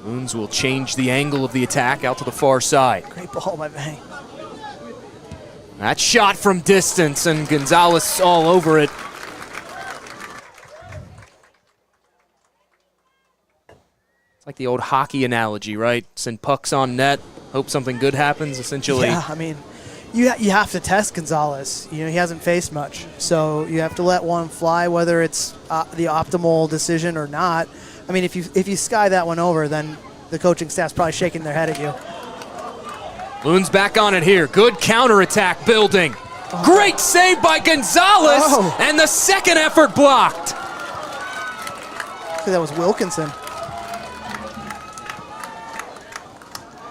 Loons will change the angle of the attack out to the far side. Great ball by Vang. That shot from distance, and Gonzalez all over it. It's like the old hockey analogy, right? Send pucks on net, hope something good happens, essentially. Yeah, I mean, you have to test Gonzalez. He hasn't faced much, so you have to let one fly, whether it's the optimal decision or not. I mean, if you sky that one over, then the coaching staff's probably shaking their head at you. Loons back on it here. Good counterattack building. Oh. Great save by Gonzalez, and the second effort blocked. I think that was Wilkinson.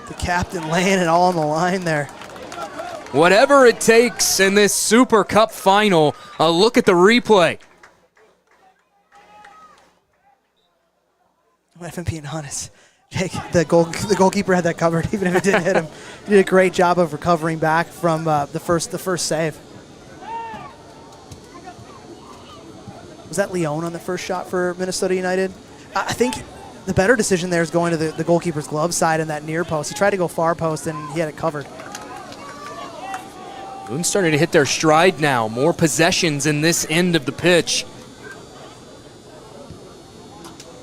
The captain laying it all on the line there. Whatever it takes in this Super Cup final, a look at the replay. If I'm being honest, Jake, the goalkeeper had that covered, even if it didn't hit him. He did a great job of recovering back from the first save. Was that Leon on the first shot for Minnesota United? I think the better decision there is going to the goalkeeper's glove side in that near post. He tried to go far post, and he had it covered. Loons starting to hit their stride now. More possessions in this end of the pitch.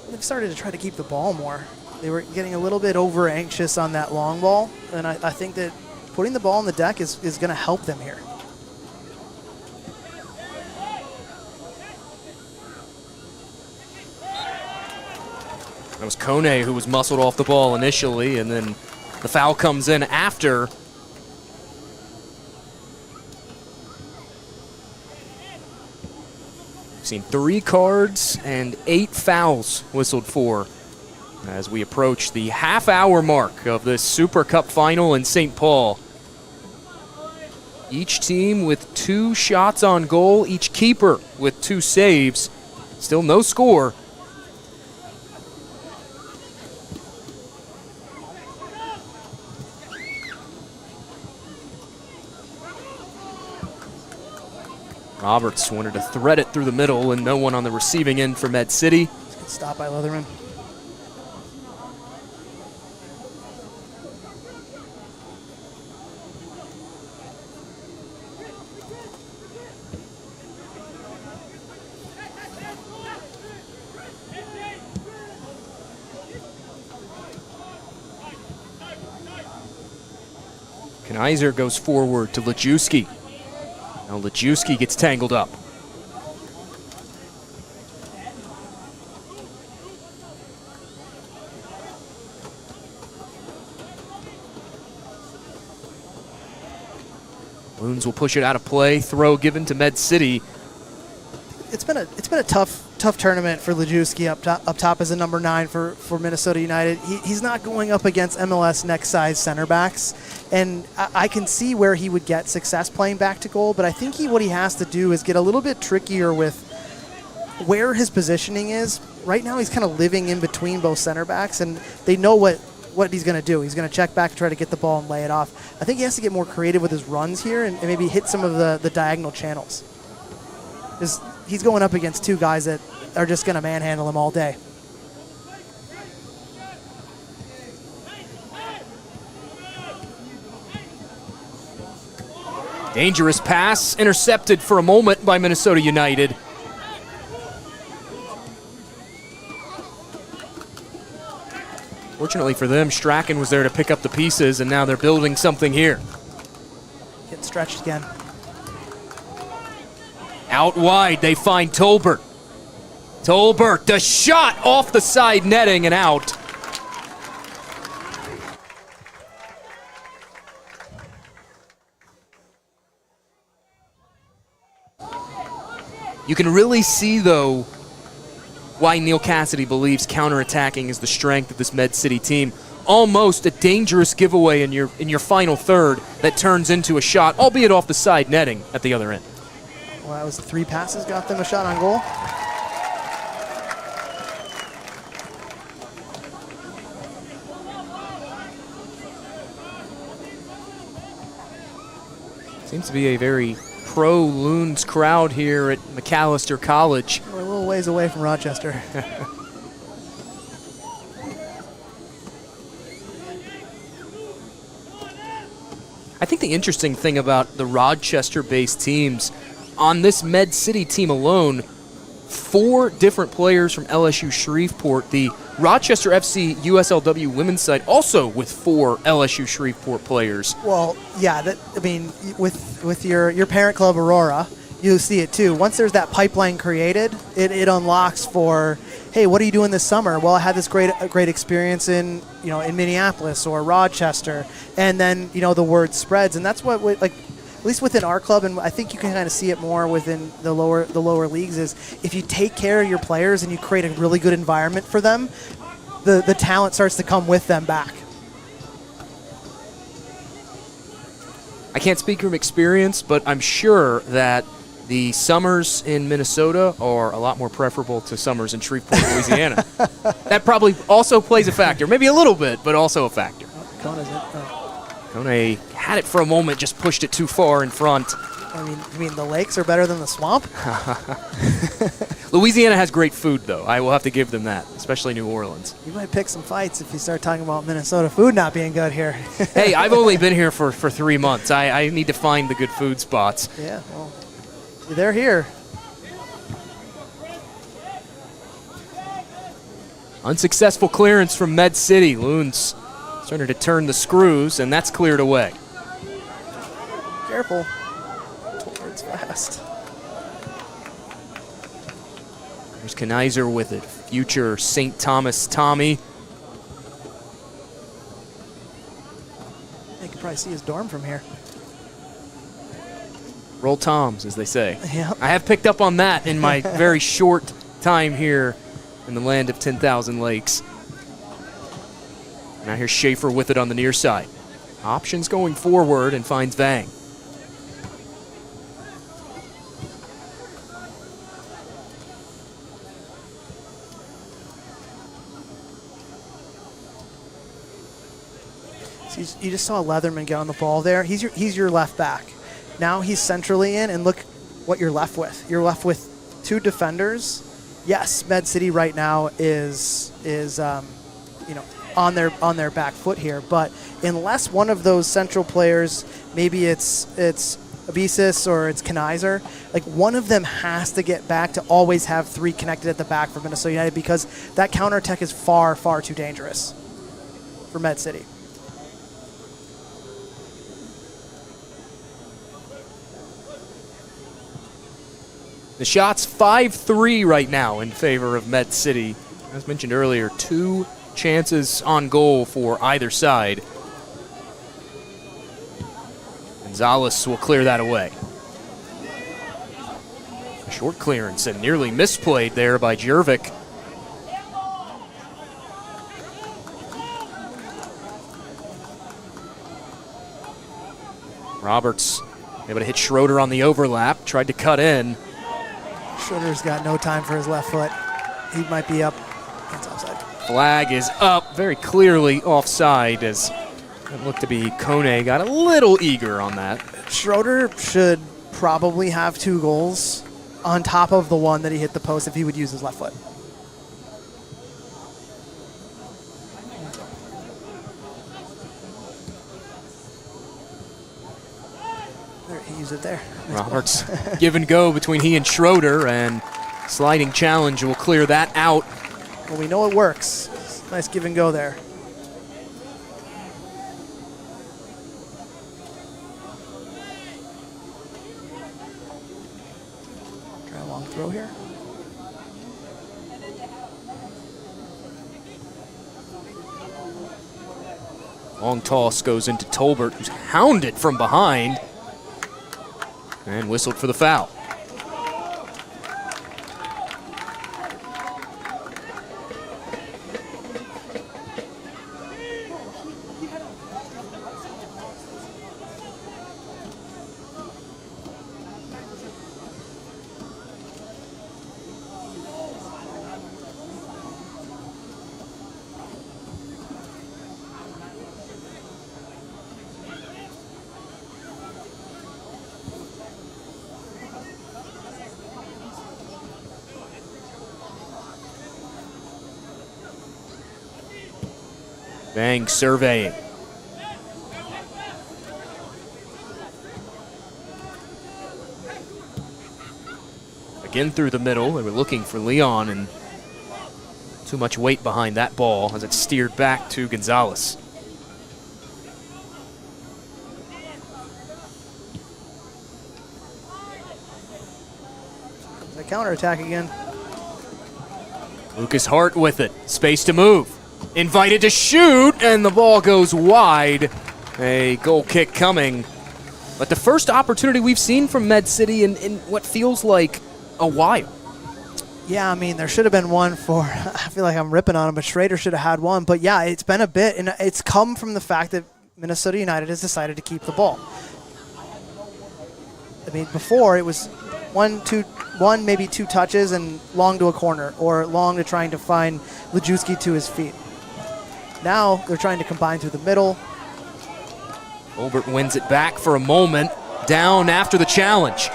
They've started to try to keep the ball more. They were getting a little bit over anxious on that long ball, and I think that putting the ball on the deck is going to help them here. That was Kone who was muscled off the ball initially, and then the foul comes in after. Seen 3 cards and 8 fouls whistled for as we approach the half-hour mark of this Super Cup final in St. Paul. Each team with 2 shots on goal, each keeper with 2 saves. Still no score. Roberts wanted to thread it through the middle, and no one on the receiving end for Med City. Good stop by Leatherman. Kaiser goes forward to Lejewski. Now Lejewski gets tangled up. Loons will push it out of play. Throw given to Med City. It's been a tough tournament for Lejewski up top as a number 9 for Minnesota United. He's not going up against MLS next size center backs, and I can see where he would get success playing back to goal, but I think what he has to do is get a little bit trickier with where his positioning is. Right now he's kind of living in between both center backs, and they know what he's going to do. He's going to check back, try to get the ball and lay it off. I think he has to get more creative with his runs here and maybe hit some of the diagonal channels. He's going up against 2 guys that are just going to manhandle him all day. Dangerous pass, intercepted for a moment by Minnesota United. Fortunately for them, Strachan was there to pick up the pieces, and now they're building something here. Getting stretched again. Out wide, they find Tolbert. Tolbert, the shot off the side netting and out. You can really see, though, why Neil Cassidy believes counterattacking is the strength of this Med City team. Almost a dangerous giveaway in your final third that turns into a shot, albeit off the side netting at the other end. Well, that was 3 passes, got them a shot on goal. Seems to be a very pro-Loons crowd here at Macalester College. We're a little ways away from Rochester. I think the interesting thing about the Rochester-based teams, on this Med City team alone, 4 different players from LSU Shreveport. The Rochester FC USLW women's side also with 4 LSU Shreveport players. Well, yeah, with your parent club Aurora, you see it too. Once there's that pipeline created, it unlocks for, hey, what are you doing this summer? Well, I had this great experience in Minneapolis or Rochester, and then the word spreads, and that's what at least within our club, and I think you can kind of see it more within the lower leagues, is if you take care of your players and you create a really good environment for them, the talent starts to come with them back. I can't speak from experience, but I'm sure that the summers in Minnesota are a lot more preferable to summers in Shreveport, Louisiana. That probably also plays a factor. Maybe a little bit, but also a factor. Kona's it. Kone had it for a moment, just pushed it too far in front. You mean the lakes are better than the swamp? Louisiana has great food, though. I will have to give them that, especially New Orleans. You might pick some fights if you start talking about Minnesota food not being good here. Hey, I've only been here for 3 months. I need to find the good food spots. Yeah, well, they're here. Unsuccessful clearance from Med City. Loons starting to turn the screws, and that's cleared away. Careful. It's fast. There's Kenizer with it. Future St. Thomas Tommy. You can probably see his dorm from here. Roll Toms, as they say. Yep. I have picked up on that in my very short time here in the land of 10,000 lakes. Now here's Schaefer with it on the near side. Options going forward and finds Vang. So you just saw Leatherman get on the ball there. He's your left back. Now he's centrally in, and look what you're left with. You're left with 2 defenders. Yes, Med City right now is on their back foot here, but unless one of those central players, maybe it's Abisis or it's Kenizer, like one of them has to get back to always have 3 connected at the back for Minnesota United, because that counterattack is far, far too dangerous for Med City. The shot's 5-3 right now in favor of Med City. As mentioned earlier, 2 chances on goal for either side. And Gonzalez will clear that away. A short clearance and nearly misplayed there by Jervik. Roberts able to hit Schroeder on the overlap, tried to cut in. Schroeder's got no time for his left foot. He might be up. That's offside. Flag is up, very clearly offside, as it looked to be Kone got a little eager on that. Schroeder should probably have 2 goals on top of the one that he hit the post if he would use his left foot. There, he used it there. Nice Roberts give and go between he and Schroeder, and sliding challenge will clear that out. Well, we know it works. Nice give and go there. Try a long throw here. Long toss goes into Tolbert, who's hounded from behind, and whistled for the foul. Bang surveying. Again through the middle. They were looking for Leon, and too much weight behind that ball as it steered back to Gonzalez. The counterattack again. Lucas Hart with it. Space to move. Invited to shoot, and the ball goes wide. A goal kick coming. But the first opportunity we've seen from Med City in what feels like a while. Yeah, I mean, there should have been one for, I feel like I'm ripping on him, but Schrader should have had one. But yeah, it's been a bit, and it's come from the fact that Minnesota United has decided to keep the ball. I mean, before it was one, maybe 2 touches and long to a corner, or long to trying to find Lejewski to his feet. Now they're trying to combine through the middle. Tolbert wins it back for a moment, down after the challenge.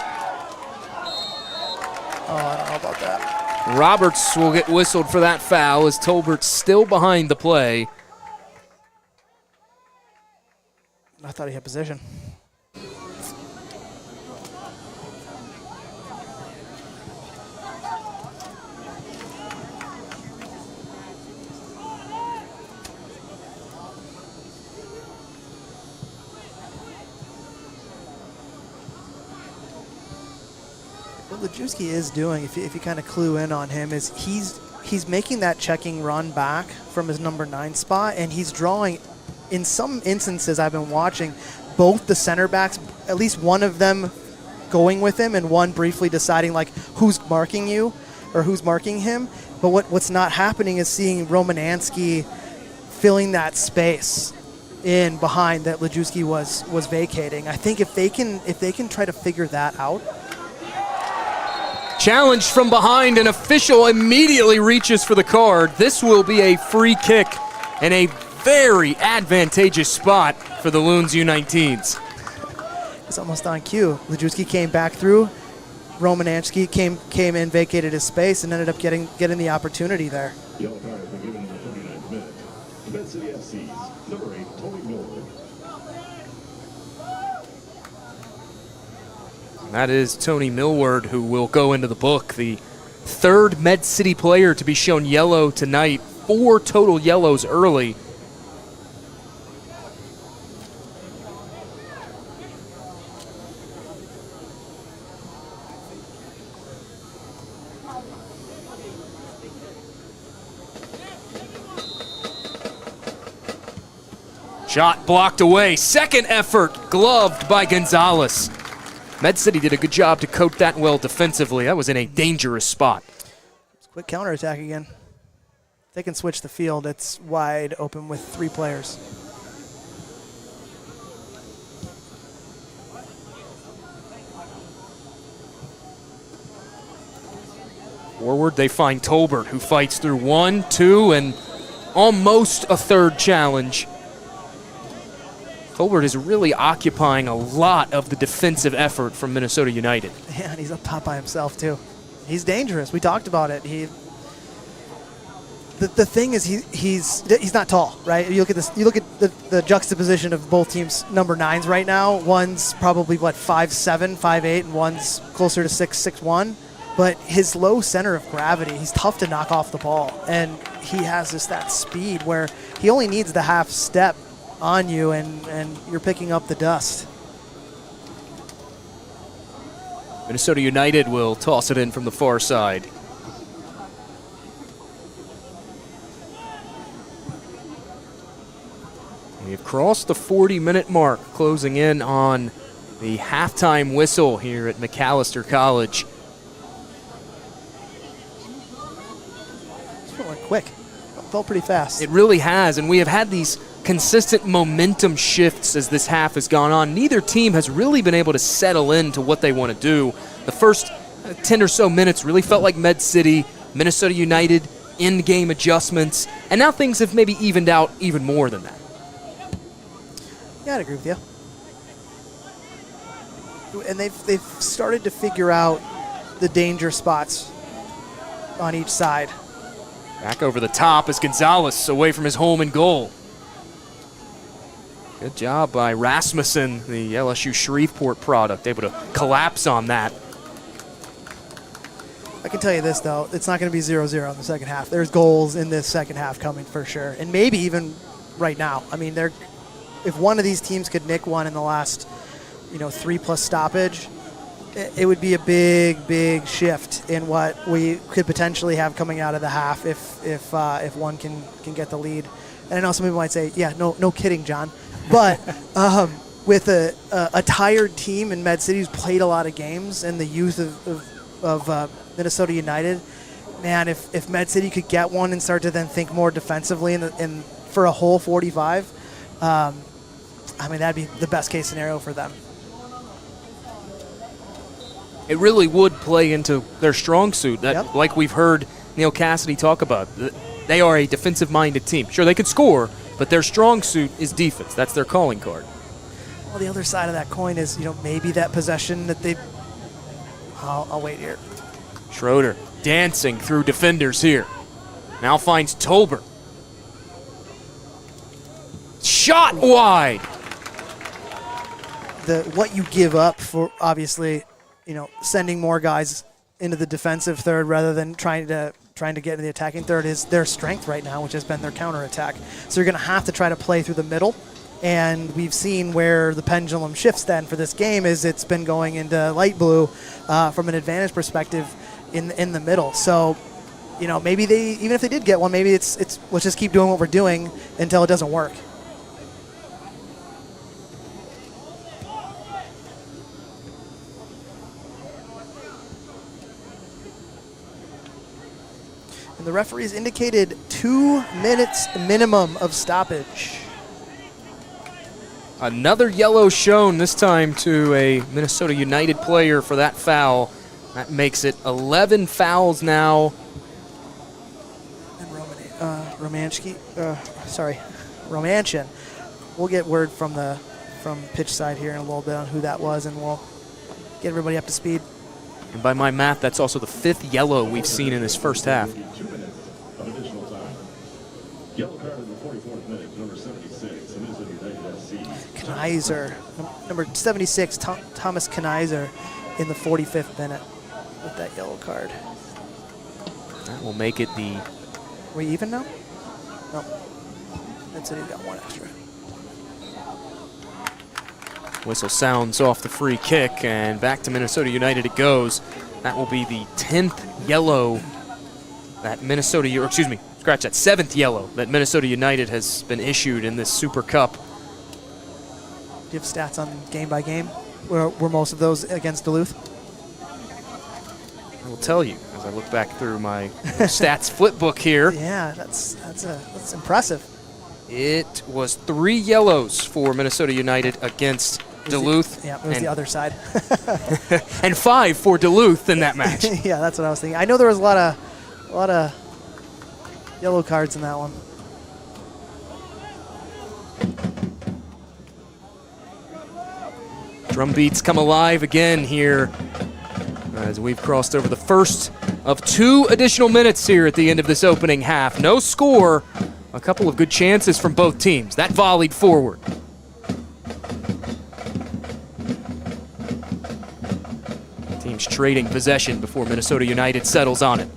Oh, I don't know about that. Roberts will get whistled for that foul as Tolbert's still behind the play. I thought he had position. What Lejewski is doing, if you kind of clue in on him, is he's making that checking run back from his number 9 spot, and he's drawing, in some instances I've been watching, both the center backs, at least one of them going with him and one briefly deciding like who's marking you or who's marking him. But what's not happening is seeing Romananski filling that space in behind that Lejewski was vacating. I think if they can try to figure that out. Challenged from behind, an official immediately reaches for the card. This will be a free kick and a very advantageous spot for the Loons U19s. It's almost on cue. Lejewski came back through. Romananski came in, vacated his space, and ended up getting the opportunity there. Yellow card has been given in the 39th minute. Med City FC's number 8, Tony Millward. That is Tony Millward, who will go into the book, the 3rd Med City player to be shown yellow tonight. 4 total yellows early. Shot blocked away. Second effort gloved by Gonzalez. Med City did a good job to coat that well defensively. That was in a dangerous spot. Quick counterattack again. If they can switch the field, it's wide open with 3 players. Forward, they find Tolbert, who fights through 1, 2, and almost a third challenge. Tolbert is really occupying a lot of the defensive effort from Minnesota United. Yeah, and he's up top by himself, too. He's dangerous. We talked about it. The thing is, he's not tall, right? You look at this. You look at the juxtaposition of both teams' number 9s right now. One's probably 5'7", 5'8", and one's closer to 6'1". But his low center of gravity, he's tough to knock off the ball, and he has that speed where he only needs the half step on you, and you're picking up the dust. Minnesota United will toss it in from the far side. We have crossed the 40-minute mark, closing in on the halftime whistle here at Macalester College. It went quick. It felt pretty fast. It really has, and we have had these consistent momentum shifts as this half has gone on. Neither team has really been able to settle into what they want to do. The first 10 or so minutes really felt like Med City, Minnesota United, in-game adjustments, and now things have maybe evened out even more than that. Yeah, I'd agree with you. And they've started to figure out the danger spots on each side. Back over the top is Gonzalez away from his home and goal. Good job by Rasmussen, the LSU Shreveport product, able to collapse on that. I can tell you this, though. It's not going to be 0-0 in the second half. There's goals in this second half coming for sure, and maybe even right now. I mean, if one of these teams could nick one in the last, 3+ stoppage, it would be a big shift in what we could potentially have coming out of the half if one can get the lead. And I know some people might say, yeah, no kidding, John. But with a tired team in Med City who's played a lot of games and the youth of Minnesota United, man, if Med City could get one and start to then think more defensively for a whole 45, that'd be the best case scenario for them. It really would play into their strong suit. That, like we've heard Neil Cassidy talk about, they are a defensive-minded team. Sure, they could score, but their strong suit is defense. That's their calling card. Well, the other side of that coin is, maybe that possession that they. I'll wait here. Schroeder dancing through defenders here. Now finds Tolbert. Shot wide. What you give up for, obviously, sending more guys into the defensive third rather than trying to get into the attacking third is their strength right now, which has been their counterattack. So you're going to have to try to play through the middle. And we've seen where the pendulum shifts then for this game is it's been going into light blue from an advantage perspective in the middle. So, maybe even if they did get one, maybe it's let's just keep doing what we're doing until it doesn't work. And the referees indicated 2 minutes minimum of stoppage. Another yellow shown, this time to a Minnesota United player for that foul. That makes it 11 fouls now. And Romanchin. We'll get word from pitch side here in a little bit on who that was, and we'll get everybody up to speed. And by my math, that's also the 5th yellow we've seen in this first half. 2 minutes of additional time. Yellow card in the 44th minute, number 76, Minnesota United FC. Knizer, number 76, Thomas Knizer in the 45th minute with that yellow card. That will make it the... Are we even now? No. Med City got one extra. Whistle sounds off the free kick, and back to Minnesota United it goes. That will be the 10th yellow that 7th yellow that Minnesota United has been issued in this Super Cup. Do you have stats on game by game? Were most of those against Duluth? I will tell you as I look back through my stats flip book here. Yeah, that's impressive. It was 3 yellows for Minnesota United against Duluth. Yeah, it was the other side. And 5 for Duluth in that match. Yeah, that's what I was thinking. I know there was a lot of yellow cards in that one. Drum beats come alive again here as we've crossed over the first of 2 additional minutes here at the end of this opening half. No score, a couple of good chances from both teams. That volleyed forward. Teams trading possession before Minnesota United settles on it.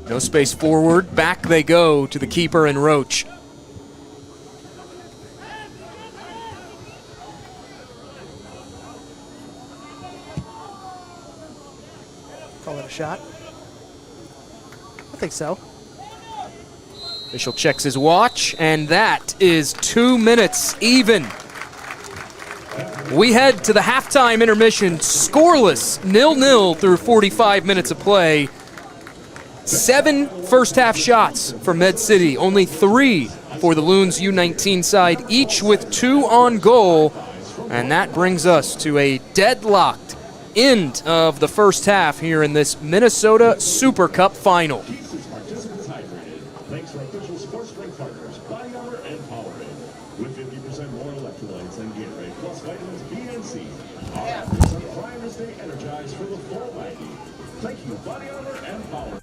No space forward. Back they go to the keeper and Roach. Call it a shot. I think so. Official checks his watch, and that is 2 minutes even. We head to the halftime intermission, scoreless, 0-0 through 45 minutes of play. 7 first-half shots for Med City, only 3 for the Loons U19 side, each with 2 on goal. And that brings us to a deadlocked end of the first half here in this Minnesota Super Cup final. Participants hydrated. Thanks to our official sports drink partners, Body Armor and Powerade. With 50% more electrolytes than Gatorade, plus vitamins B and C. Our athletes are primed to stay energized for the full 90. Thank you, Body Armor and Powerade.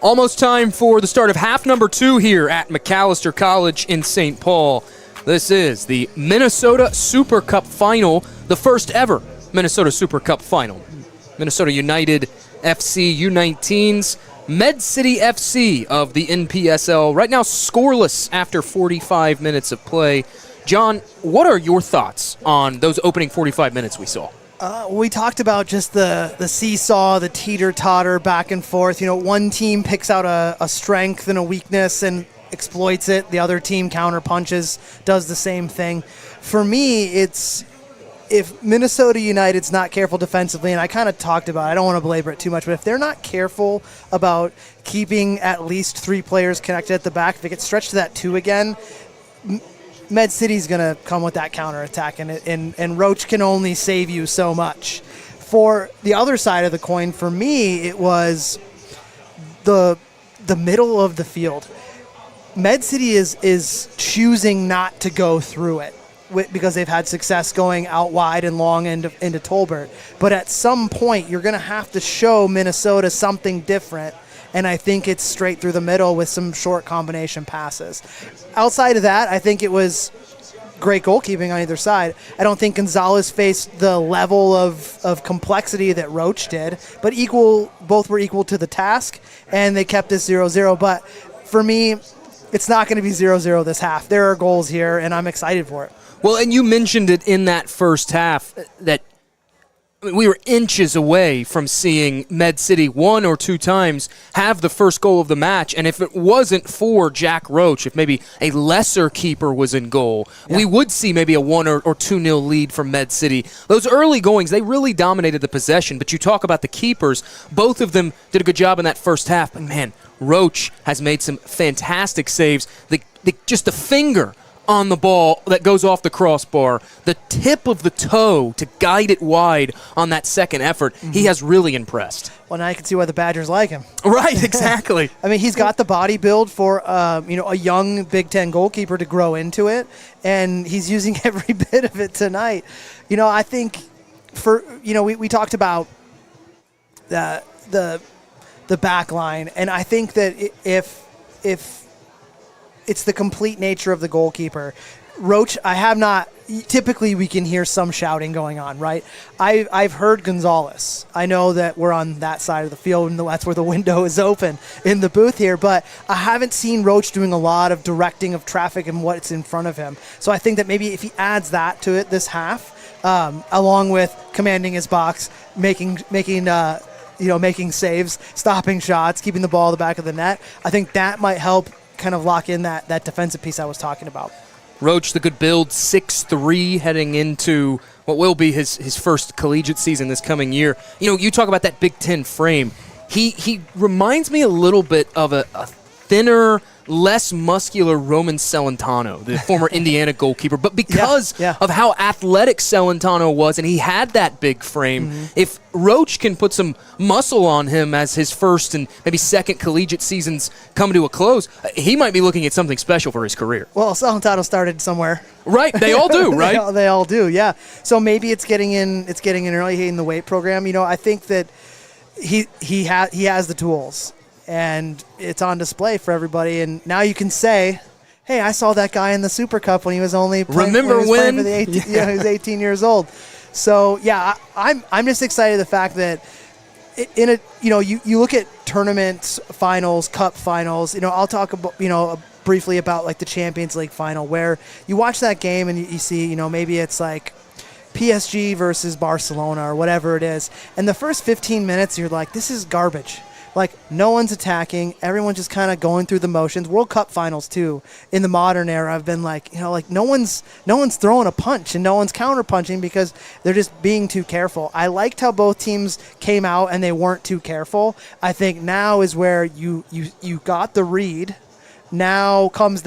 Almost time for the start of half number 2 here at Macalester College in St. Paul. This is the Minnesota Super Cup Final, the first ever Minnesota Super Cup Final. Minnesota United FC U19s, Med City FC of the NPSL, right now scoreless after 45 minutes of play. John, what are your thoughts on those opening 45 minutes we saw? We talked about just the seesaw, the teeter-totter back and forth. You know, one team picks out a strength and a weakness and exploits it. The other team counter-punches, does the same thing. For me, it's if Minnesota United's not careful defensively, and I kind of talked about it, I don't want to belabor it too much, but if they're not careful about keeping at least 3 players connected at the back, if they get stretched to that 2 again, Med City's going to come with that counterattack, and Roach can only save you so much. For the other side of the coin, for me, it was the middle of the field. Med City is choosing not to go through it because they've had success going out wide and long into Tolbert. But at some point, you're going to have to show Minnesota something different, and I think it's straight through the middle with some short combination passes. Outside of that, I think it was great goalkeeping on either side. I don't think Gonzalez faced the level of complexity that Roach did, but both were equal to the task, and they kept this 0-0. But for me, it's not going to be 0-0 this half. There are goals here, and I'm excited for it. Well, and you mentioned it in that first half that we were inches away from seeing Med City one or two times have the first goal of the match, and if it wasn't for Jack Roach, if maybe a lesser keeper was in goal, we would see maybe a 1 or 2-0 lead from Med City. Those early goings, they really dominated the possession, but you talk about the keepers, both of them did a good job in that first half, but man, Roach has made some fantastic saves. Just the finger on the ball that goes off the crossbar, the tip of the toe to guide it wide on that second effort, he has really impressed. Well, now you can see why the Badgers like him. Right, exactly. I mean, he's got the body build for a young Big Ten goalkeeper to grow into it, and he's using every bit of it tonight. I think we talked about the back line, and I think that if it's the complete nature of the goalkeeper. Roach, typically we can hear some shouting going on, right? I've heard Gonzalez. I know that we're on that side of the field, and that's where the window is open in the booth here, but I haven't seen Roach doing a lot of directing of traffic and what's in front of him. So I think that maybe if he adds that to it this half, along with commanding his box, making saves, stopping shots, keeping the ball at the back of the net, I think that might help kind of lock in that defensive piece I was talking about. Roach, the good build, 6'3", heading into what will be his first collegiate season this coming year. You talk about that Big Ten frame. He reminds me a little bit of a thinner, less muscular Roman Celentano, the former Indiana goalkeeper. But because of how athletic Celentano was, and he had that big frame, if Roach can put some muscle on him as his first and maybe second collegiate seasons come to a close, he might be looking at something special for his career. Well, Celentano started somewhere. Right, they all do, right? they all do, yeah. So maybe it's getting in early in the weight program. I think that he has the tools, and it's on display for everybody. And now you can say, hey, I saw that guy in the Super Cup when he was only playing, he was 18 years old. So, yeah, I'm just excited the fact that you look at tournaments, finals, cup finals. I'll talk about, briefly about like the Champions League final, where you watch that game and you see, maybe it's like PSG versus Barcelona or whatever it is. And the first 15 minutes, you're like, this is garbage. Like, no one's attacking. Everyone's just kind of going through the motions. World Cup finals, too, in the modern era, I've been like, no one's throwing a punch and no one's counter-punching because they're just being too careful. I liked how both teams came out and they weren't too careful. I think now is where you got the read. Now comes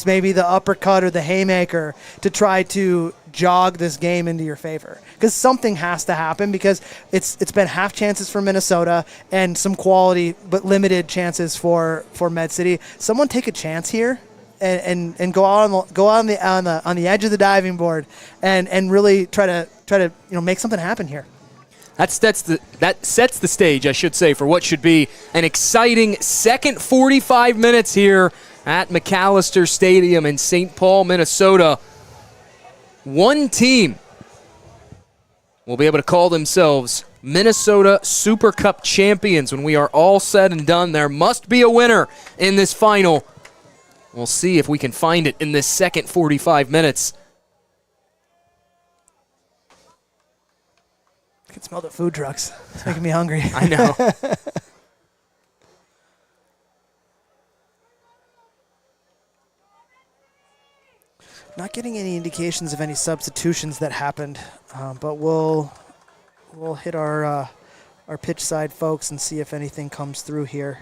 maybe the uppercut or the haymaker to try to jog this game into your favor, because something has to happen, because it's been half chances for Minnesota and some quality but limited chances for Med City. Someone take a chance here and go on the edge of the diving board and really try to make something happen here. That sets the stage, I should say, for what should be an exciting second 45 minutes here at Macalester Stadium in St. Paul, Minnesota. One team will be able to call themselves Minnesota Super Cup champions when we are all said and done. There must be a winner in this final. We'll see if we can find it in this second 45 minutes. I can smell the food trucks. It's making me hungry. I know. Not getting any indications of any substitutions that happened, but we'll hit our pitch side folks and see if anything comes through here.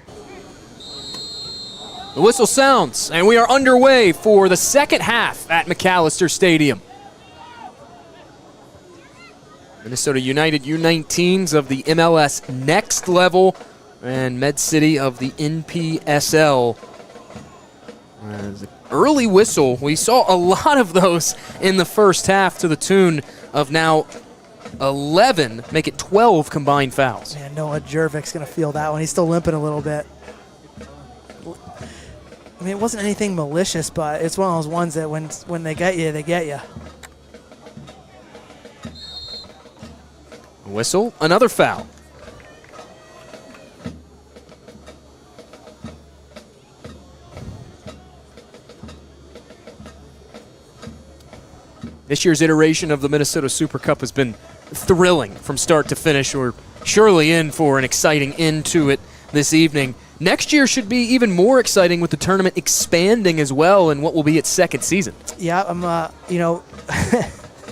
The whistle sounds, and we are underway for the second half at Macalester Stadium. Minnesota United U19s of the MLS Next Level and Med City of the NPSL Early whistle. We saw a lot of those in the first half to the tune of now 11, make it 12 combined fouls. Man, Noah Jervik's going to feel that one. He's still limping a little bit. I mean, it wasn't anything malicious, but it's one of those ones that when they get you, they get you. Whistle, another foul. This year's iteration of the Minnesota Super Cup has been thrilling from start to finish. We're surely in for an exciting end to it this evening. Next year should be even more exciting with the tournament expanding as well in what will be its second season. Yeah, I'm,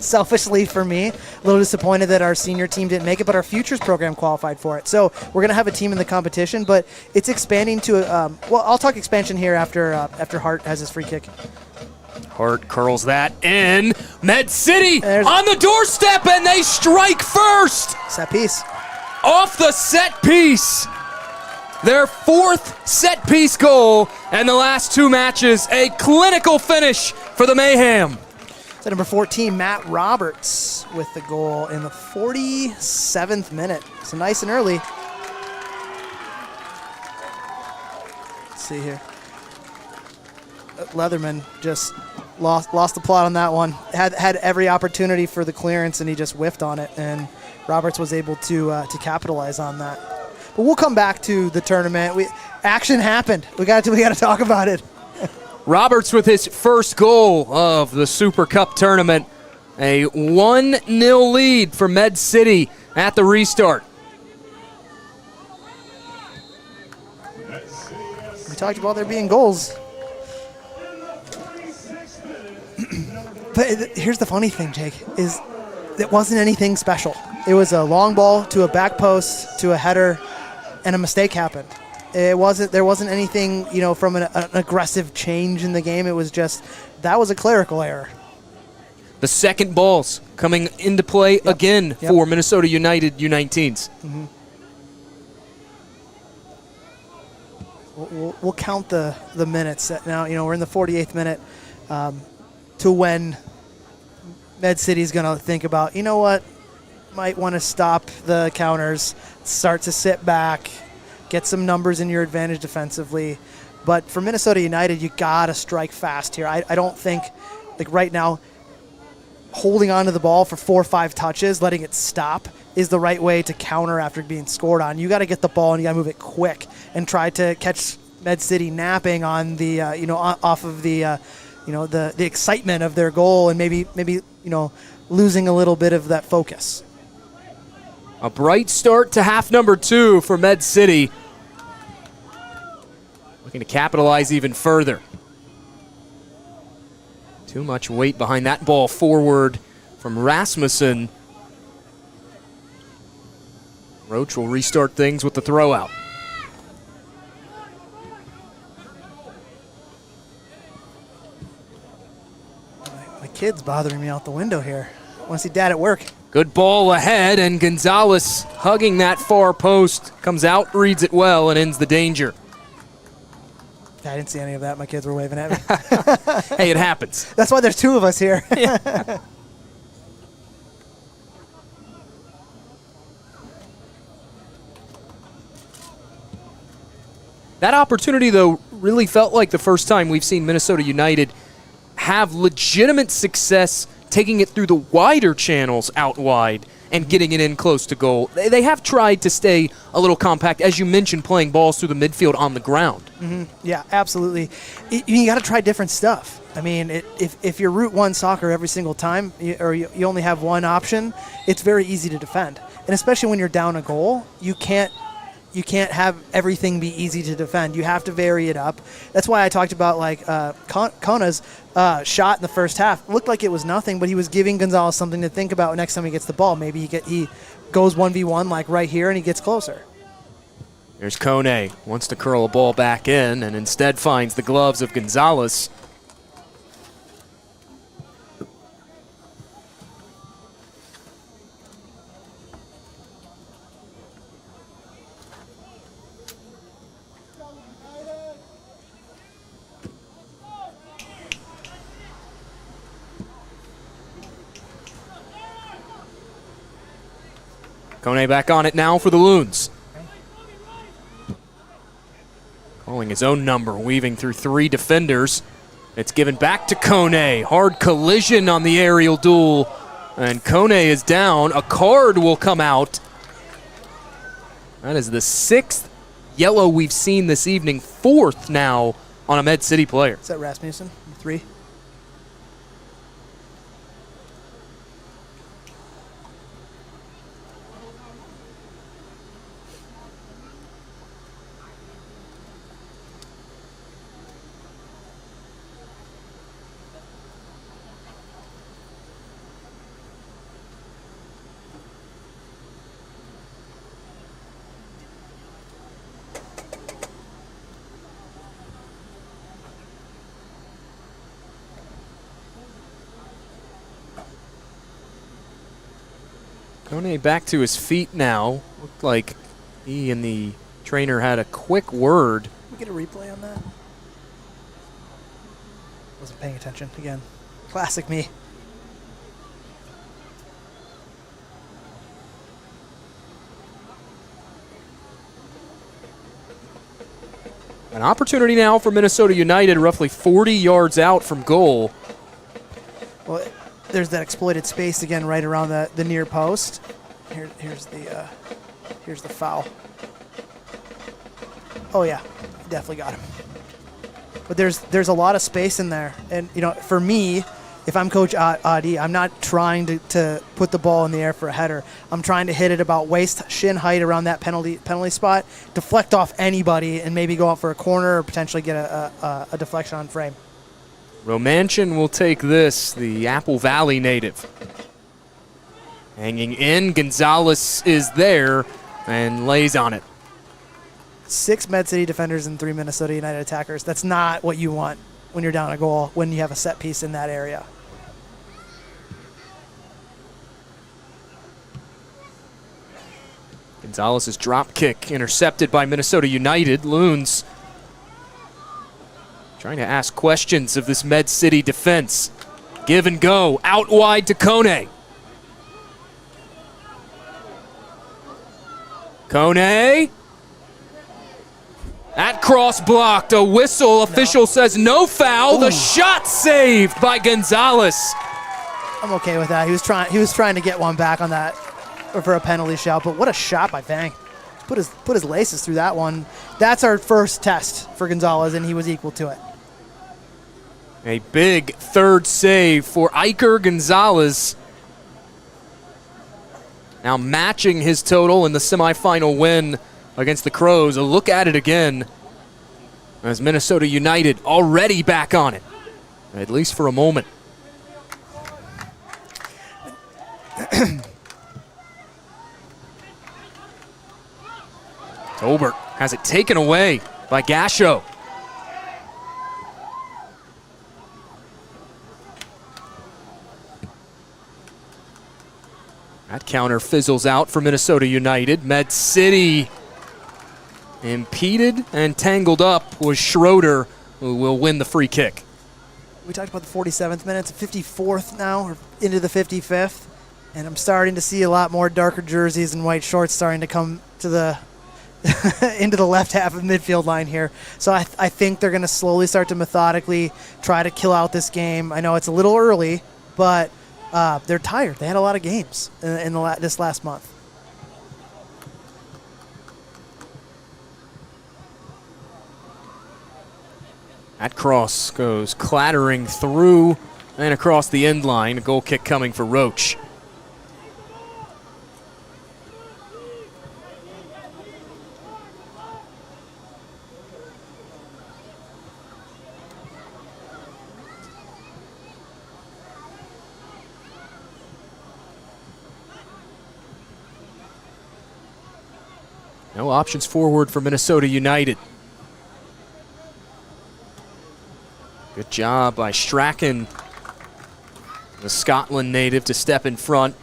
selfishly for me, a little disappointed that our senior team didn't make it, but our futures program qualified for it. So we're going to have a team in the competition, but it's expanding to well, I'll talk expansion here after Hart has his free kick. Hart curls that in. Med City on the doorstep, and they strike first. Set piece. Off the set piece. Their fourth set piece goal, and the last two matches, a clinical finish for the Mayhem. So number 14, Matt Roberts with the goal in the 47th minute. So nice and early. Let's see here. Leatherman just lost the plot on that one. Had every opportunity for the clearance, and he just whiffed on it. And Roberts was able to capitalize on that. But we'll come back to the tournament. Action happened. We got to talk about it. Roberts with his first goal of the Super Cup tournament. A 1-0 lead for Med City at the restart. We talked about there being goals. But here's the funny thing, Jake, is it wasn't anything special. It was a long ball to a back post to a header, and a mistake happened. There wasn't anything, from an aggressive change in the game. It was just, that was a clerical error. The second balls coming into play again for Minnesota United U19s. Mm-hmm. We'll count the minutes. Now, we're in the 48th minute to when Med City's going to think about, might want to stop the counters, start to sit back, get some numbers in your advantage defensively. But for Minnesota United, you got to strike fast here. I don't think, right now, holding on to the ball for 4 or 5 touches, letting it stop, is the right way to counter after being scored on. You got to get the ball and you got to move it quick and try to catch Med City napping on the, off of the, the excitement of their goal, and maybe losing a little bit of that focus. A bright start to half number 2 for Med City. Looking to capitalize even further. Too much weight behind that ball forward from Rasmussen. Roach will restart things with the throw out. My kid's bothering me out the window here. I want to see Dad at work. Good ball ahead, and Gonzalez hugging that far post. Comes out, reads it well, and ends the danger. I didn't see any of that. My kids were waving at me. Hey, it happens. That's why there's 2 of us here. Yeah. That opportunity, though, really felt like the first time we've seen Minnesota United have legitimate success taking it through the wider channels out wide and getting it in close to goal. They have tried to stay a little compact, as you mentioned, playing balls through the midfield on the ground. Mm-hmm. Yeah, absolutely. You got to try different stuff. I mean, if you're Route 1 soccer every single time, or you only have one option, it's very easy to defend. And especially when you're down a goal, you can't have everything be easy to defend. You have to vary it up. That's why I talked about Kona's shot in the first half. It looked like it was nothing, but he was giving Gonzalez something to think about next time he gets the ball. Maybe he goes 1v1 like right here and he gets closer. There's Kone, wants to curl a ball back in and instead finds the gloves of Gonzalez. Kone back on it now for the Loons. Calling his own number, weaving through 3 defenders. It's given back to Kone. Hard collision on the aerial duel. And Kone is down. A card will come out. That is the 6th yellow we've seen this evening. 4th now on a Med City player. Is that Rasmussen? 3? Kone back to his feet now. Looked like he and the trainer had a quick word. Can we get a replay on that? Wasn't paying attention again. Classic me. An opportunity now for Minnesota United, roughly 40 yards out from goal. Well, there's that exploited space again right around the near post. Here's the foul. Oh yeah, definitely got him. But there's a lot of space in there, and you know, for me, if I'm Coach Adi, I'm not trying to put the ball in the air for a header. I'm trying to hit it about waist shin height around that penalty spot, deflect off anybody, and maybe go out for a corner or potentially get a deflection on frame. Romanchin will take this, the Apple Valley native. Hanging in, Gonzalez is there and lays on it. 6 Med City defenders and 3 Minnesota United attackers. That's not what you want when you're down a goal, when you have a set piece in that area. Gonzalez's drop kick intercepted by Minnesota United. Loons trying to ask questions of this Med City defense. Give and go, out wide to Kone. Kone. That cross blocked, a whistle. Official says no foul. Ooh. The shot saved by Gonzalez. I'm okay with that. He was trying to get one back on that for a penalty shout, but what a shot by Vang. Put his laces through that one. That's our first test for Gonzalez, and he was equal to it. A big third save for Iker Gonzalez. Now matching his total in the semifinal win against the Crows. A look at it again as Minnesota United already back on it, at least for a moment. Tolbert has it taken away by Gasho. That counter fizzles out for Minnesota United. Med City impeded and tangled up was Schroeder, who will win the free kick. We talked about the 47th minute. It's 54th now, or into the 55th. And I'm starting to see a lot more darker jerseys and white shorts starting to come to the into the left half of the midfield line here. So I think they're going to slowly start to methodically try to kill out this game. I know it's a little early, but they're tired. They had a lot of games in this last month. That cross goes clattering through and across the end line. A goal kick coming for Roach. No options forward for Minnesota United. Good job by Strachan, the Scotland native, to step in front.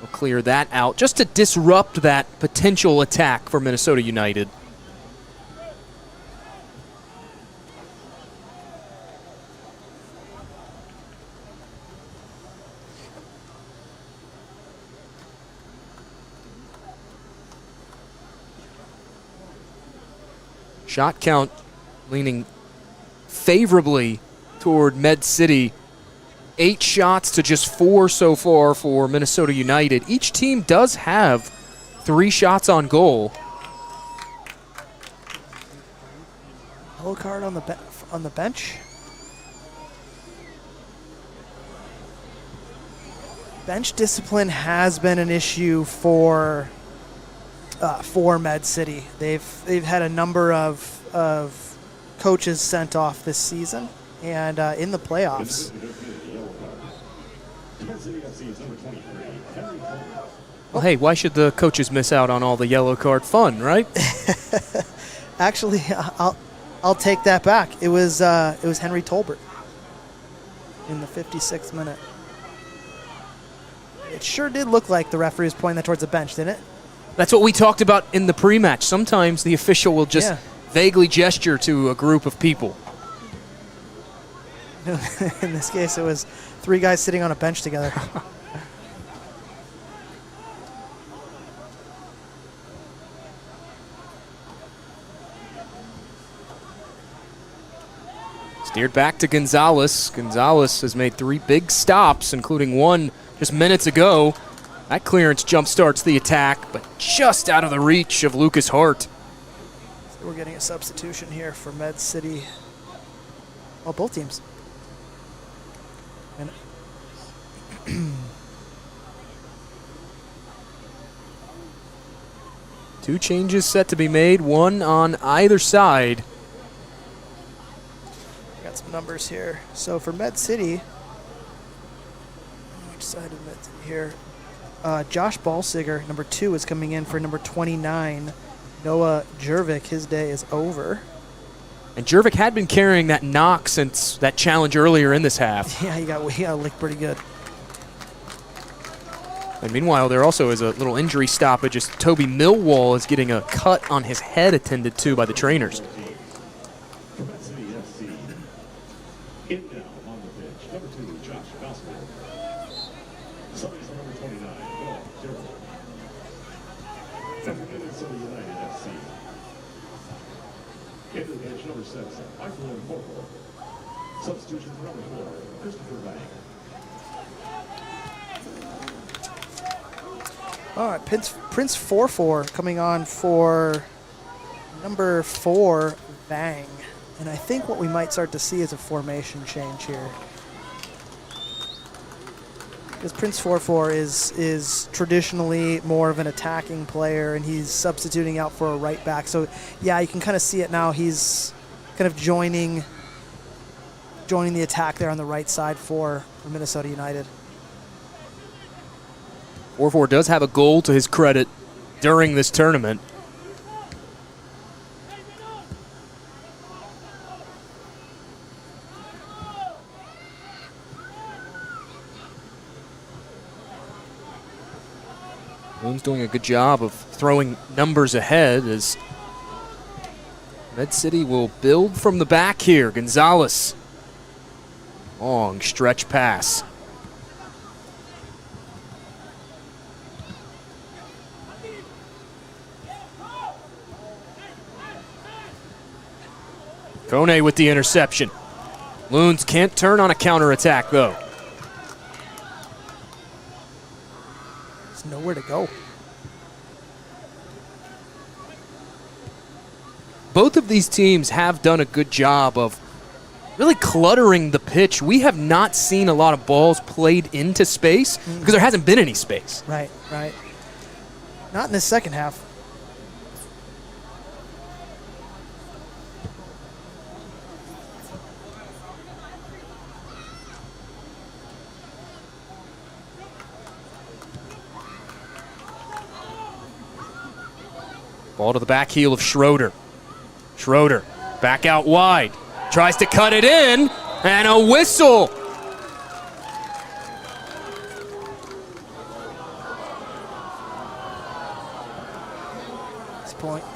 We'll clear that out just to disrupt that potential attack for Minnesota United. Shot count leaning favorably toward Med City. 8 shots to just 4 so far for Minnesota United. Each team does have 3 shots on goal. Yellow card on the bench. Bench discipline has been an issue for Med City. They've had a number of coaches sent off this season, and in the playoffs. Well, hey, why should the coaches miss out on all the yellow card fun, right? Actually, I'll take that back. It was Henry Tolbert in the 56th minute. It sure did look like the referee was pointing that towards the bench, didn't it? That's what we talked about in the pre-match. Sometimes the official will just vaguely gesture to a group of people. In this case, it was 3 guys sitting on a bench together. Steered back to Gonzalez. Gonzalez has made 3 big stops, including one just minutes ago. That clearance jump-starts the attack, but just out of the reach of Lucas Hart. So we're getting a substitution here for Med City. Well, both teams. And 2 changes set to be made, 1 on either side. got some numbers here. So for Med City, which side of Med City here? Josh Balsiger, number 2, is coming in for number 29. Noah Jervik, his day is over. And Jervik had been carrying that knock since that challenge earlier in this half. Yeah, he got licked pretty good. And meanwhile, there also is a little injury stoppage as Toby Millwall is getting a cut on his head attended to by the trainers. In now on the pitch, number 2, Josh Balsiger. Subs number 29, Noah Jervik. From Minnesota United FC. Into the bench, number 6, Michael Corporal. Substitution for number 4, Christopher Bank. All right, Prince 4-4 coming on for number 4, Vang. And I think what we might start to see is a formation change here. Because Prince 4-4 is traditionally more of an attacking player, and he's substituting out for a right back. So, yeah, you can kind of see it now. He's kind of joining the attack there on the right side for Minnesota United. 4-4 does have a goal to his credit during this tournament. Moon's doing a good job of throwing numbers ahead as Med City will build from the back here. Gonzalez. Long stretch pass. Kone with the interception. Loons can't turn on a counterattack, though. There's nowhere to go. Both of these teams have done a good job of really cluttering the pitch. We have not seen a lot of balls played into space because there hasn't been any space. Right. Not in the second half. Ball to the back heel of Schroeder. Schroeder back out wide. Tries to cut it in, and a whistle.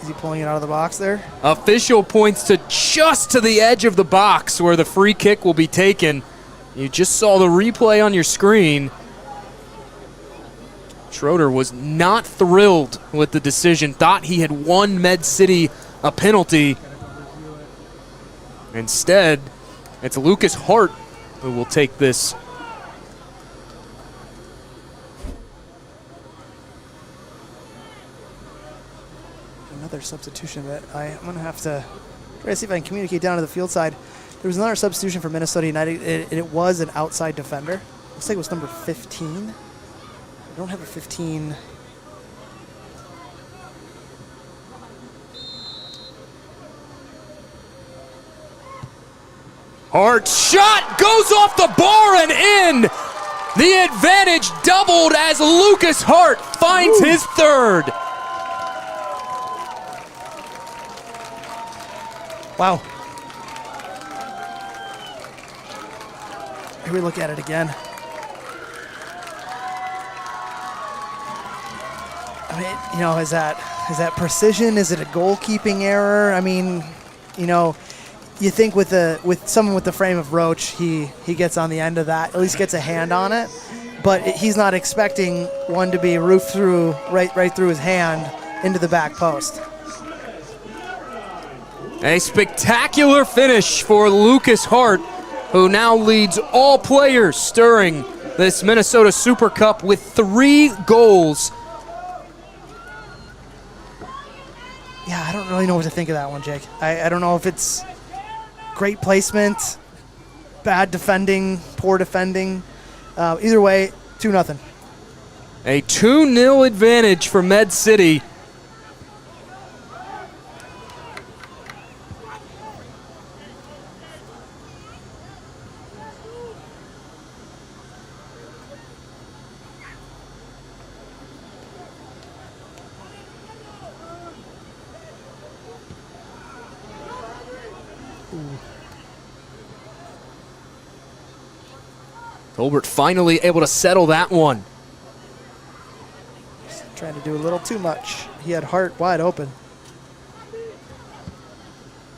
Is he pulling it out of the box there? Official points to just to the edge of the box where the free kick will be taken. You just saw the replay on your screen. Schroeder was not thrilled with the decision, thought he had won Med City a penalty, Instead, it's Lucas Hart who will take this. Another substitution that I'm going to have to try to see if I can communicate down to the field side. There was another substitution for Minnesota United, and it was an outside defender. Looks like it was number 15. I don't have a 15. Hart shot goes off the bar and in. The advantage doubled as Lucas Hart finds his third. Wow. Here we look at it again. I mean, you know, is that precision? Is it a goalkeeping error? I mean, you know, you think with someone with the frame of Roach, he gets on the end of that, at least gets a hand on it, but he's not expecting one to be roofed through right through his hand into the back post. A spectacular finish for Lucas Hart, who now leads all players stirring this Minnesota Super Cup with 3 goals. Yeah, I don't really know what to think of that one, Jake. I don't know if it's great placement, bad defending, poor defending. Either way, 2-0. A 2-0 advantage for Med City. Tolbert finally able to settle that one. Trying to do a little too much. He had Hart wide open.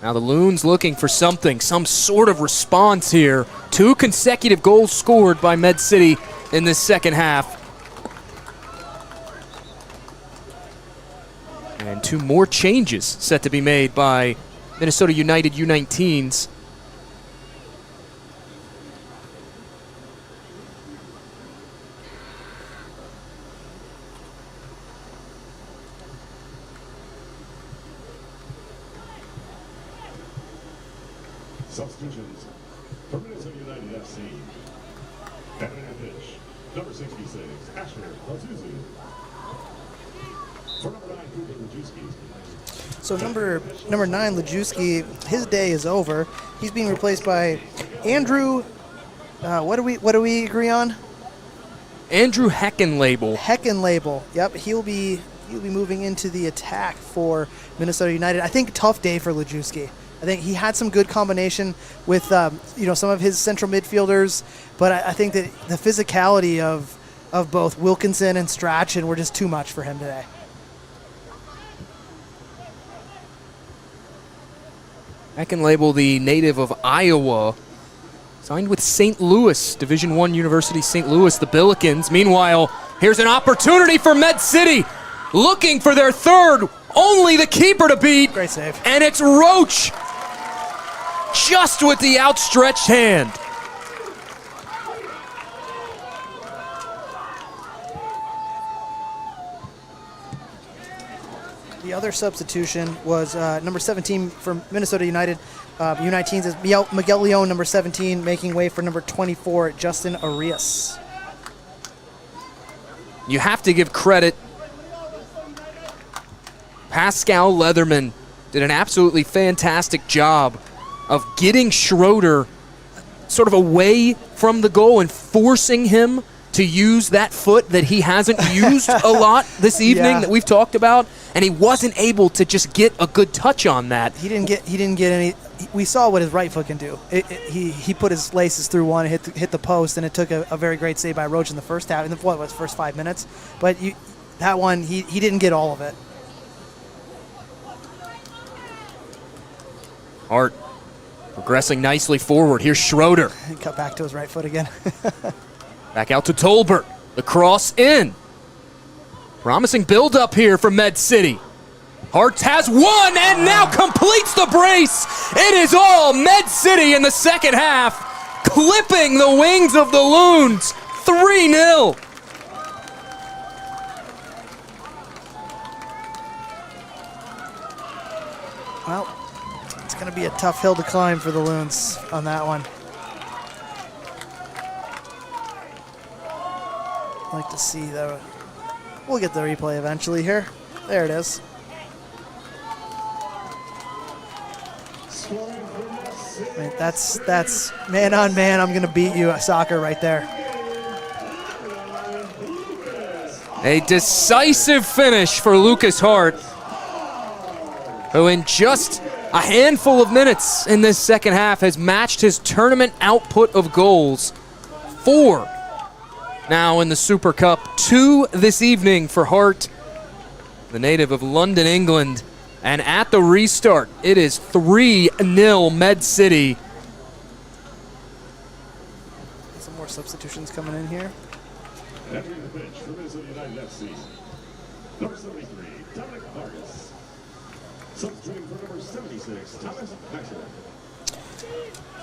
Now the Loons looking for something, some sort of response here. 2 consecutive goals scored by Med City in this second half. And 2 more changes set to be made by Minnesota United U19s. Substitutions for Minnesota United FC. Batting in pitch, number 66, Asher Lazuzu. For number 9, Cooper Lajewski. So number 9, Lajewski, his day is over. He's being replaced by Andrew. What do we agree on? Andrew Heckenlabel. Heckenlabel. Yep, he'll be moving into the attack for Minnesota United. I think tough day for Lajewski. I think he had some good combination with some of his central midfielders, but I think that the physicality of both Wilkinson and Strachan were just too much for him today. Heckenlabel, the native of Iowa, signed with St. Louis, Division I University St. Louis, the Billikens. Meanwhile, here's an opportunity for Med City, looking for their third, only the keeper to beat. Great save. And it's Roach, just with the outstretched hand. The other substitution was number 17 for Minnesota United. U19s is Miguel Leon, number 17, making way for number 24, Justin Arias. You have to give credit. Pascal Leatherman did an absolutely fantastic job of getting Schroeder sort of away from the goal and forcing him to use that foot that he hasn't used a lot this evening that we've talked about, and he wasn't able to just get a good touch on that. He didn't get any. We saw what his right foot can do. He put his laces through one, hit the post, and it took a very great save by Roach in the first half, in the first 5 minutes. But that one, he didn't get all of it. Hart progressing nicely forward. Here's Schroeder. Cut back to his right foot again. Back out to Tolbert. The cross in. Promising build-up here for Med City. Hearts has one and now completes the brace. It is all Med City in the second half, clipping the wings of the Loons. 3-0. Well, it's going to be a tough hill to climb for the Loons on that one. I'd like to see the. We'll get the replay eventually here. There it is. Right, that's man on man. I'm gonna beat you at soccer right there. A decisive finish for Lucas Hart, who in just a handful of minutes in this second half has matched his tournament output of goals. 4 now in the Super Cup, 2 this evening for Hart, the native of London, England. And at the restart, it is 3-0 Med City. Some more substitutions coming in here. Entering the pitch for Minnesota United FC. Number 73, Dominic Vargas. Substituting for number 76, Thomas Macalester.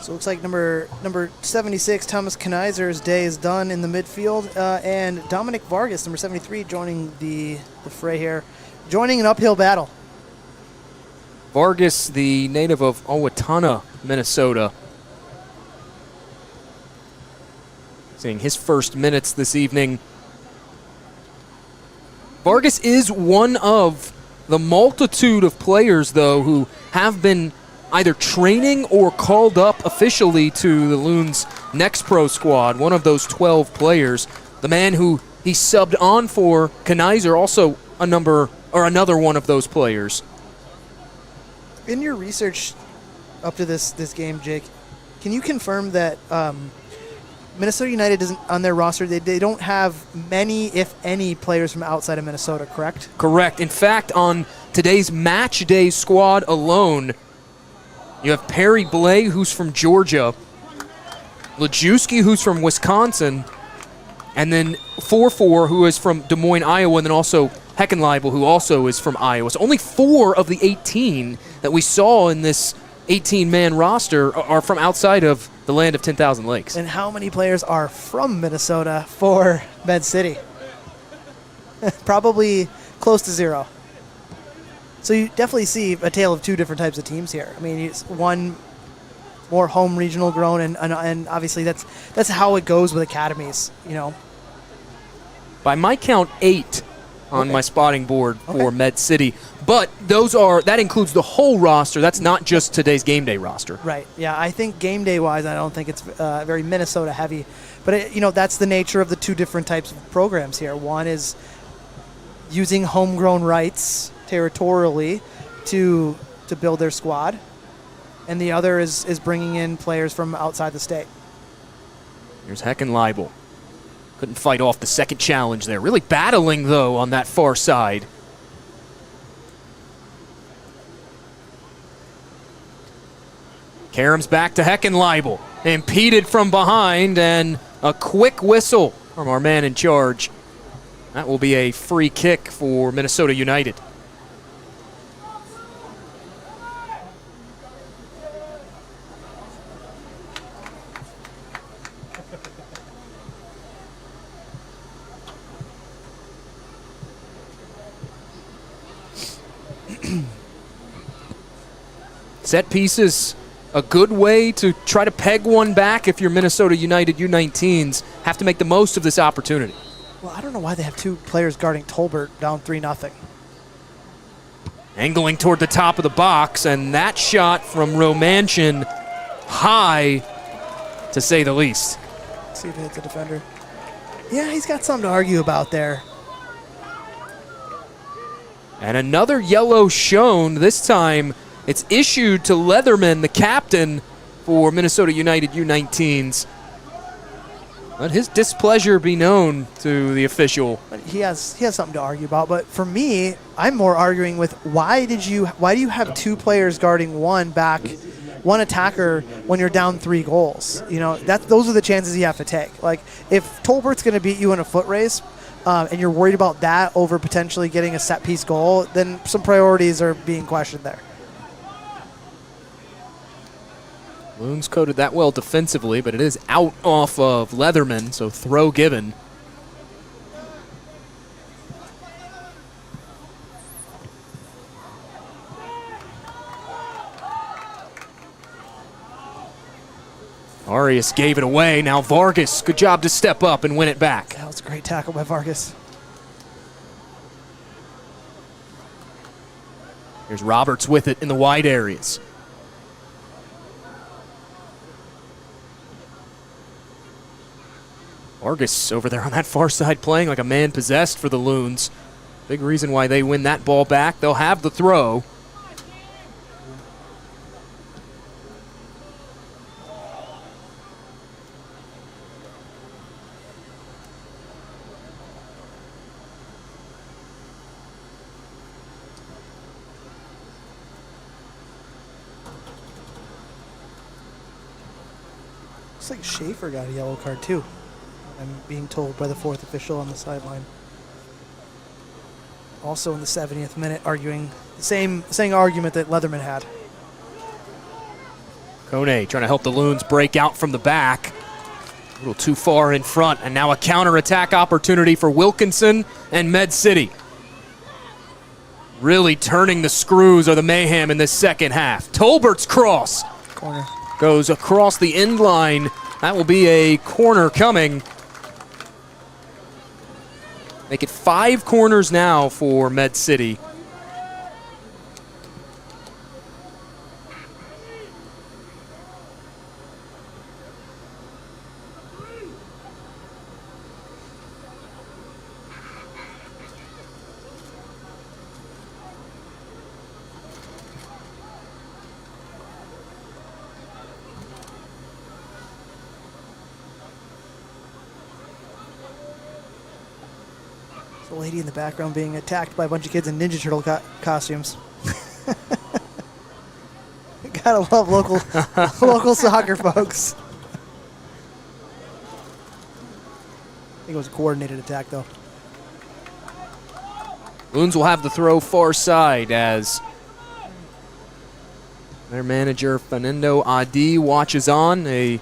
So it looks like number 76, Thomas Kneizer's day is done in the midfield, and Dominic Vargas, number 73, joining the fray here, joining an uphill battle. Vargas, the native of Owatonna, Minnesota, seeing his first minutes this evening. Vargas is one of the multitude of players, though, who have been either training or called up officially to the Loons' next pro squad. One of those 12 players, the man who he subbed on for, Kneiser, also another one of those players. In your research up to this game, Jake, can you confirm that Minnesota United doesn't, on their roster, they don't have many, if any, players from outside of Minnesota, correct? Correct. In fact, on today's match day squad alone, you have Perry Blay, who's from Georgia, Lajewski, who's from Wisconsin, and then 4-4, who is from Des Moines, Iowa, and then also Heckenleibel, who also is from Iowa. So only 4 of the 18 that we saw in this 18-man roster are from outside of the land of 10,000 lakes. And how many players are from Minnesota for Med City? Probably close to 0. So you definitely see a tale of 2 different types of teams here. I mean, it's one more home regional grown, and obviously that's how it goes with academies, you know. By my count, 8 on my spotting board for Med City. But that includes the whole roster. That's not just today's game day roster. Right. Yeah, I think game day wise, I don't think it's very Minnesota heavy. But that's the nature of the 2 different types of programs here. One is using homegrown rights territorially to build their squad, and the other is bringing in players from outside the state. Here's Heckenleibel. Couldn't fight off the second challenge there. Really battling, though, on that far side. Karam's back to Heckenleibel. Impeded from behind, and a quick whistle from our man in charge. That will be a free kick for Minnesota United. Set pieces, a good way to try to peg one back if you're Minnesota United U19s. Have to make the most of this opportunity. Well, I don't know why they have 2 players guarding Tolbert down 3-0. Angling toward the top of the box, and that shot from Romanchin, high, to say the least. Let's see if it hits a defender. Yeah, he's got something to argue about there. And another yellow shown. This time it's issued to Leatherman, the captain for Minnesota United U19s. Let his displeasure be known to the official. But he has something to argue about. But for me, I'm more arguing with why do you have 2 players guarding one attacker when you're down 3 goals? Those are the chances you have to take. Like, if Tolbert's going to beat you in a foot race, and you're worried about that over potentially getting a set-piece goal, then some priorities are being questioned there. Loons coded that well defensively, but it is out off of Leatherman, so throw given. Arias gave it away. Now Vargas, good job to step up and win it back. That was a great tackle by Vargas. Here's Roberts with it in the wide areas. Vargas over there on that far side playing like a man possessed for the Loons. Big reason why they win that ball back. They'll have the throw. Looks like Schaefer got a yellow card too. I'm being told by the fourth official on the sideline. Also in the 70th minute, arguing the same argument that Leatherman had. Kone trying to help the Loons break out from the back. A little too far in front, and now a counterattack opportunity for Wilkinson and Med City. Really turning the screws or the mayhem in this second half. Tolbert's cross. Corner. Goes across the end line. That will be a corner coming. Make it 5 corners now for Med City. The lady in the background being attacked by a bunch of kids in Ninja Turtle costumes. Gotta love local soccer, folks. I think it was a coordinated attack, though. Loons will have the throw far side as their manager, Fernando Adi, watches on. A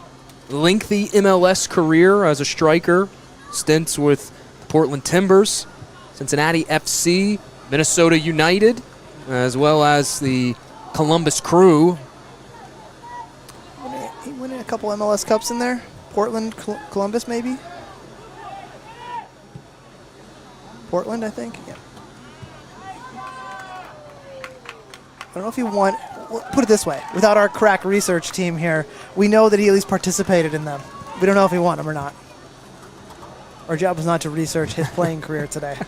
lengthy MLS career as a striker. Stints with Portland Timbers, Cincinnati FC, Minnesota United, as well as the Columbus Crew. He winning a couple MLS Cups in there. Portland, Columbus, maybe. Portland, I think. Yeah. I don't know if he won. Well, put it this way: without our crack research team here, we know that he at least participated in them. We don't know if he won them or not. Our job was not to research his playing career today.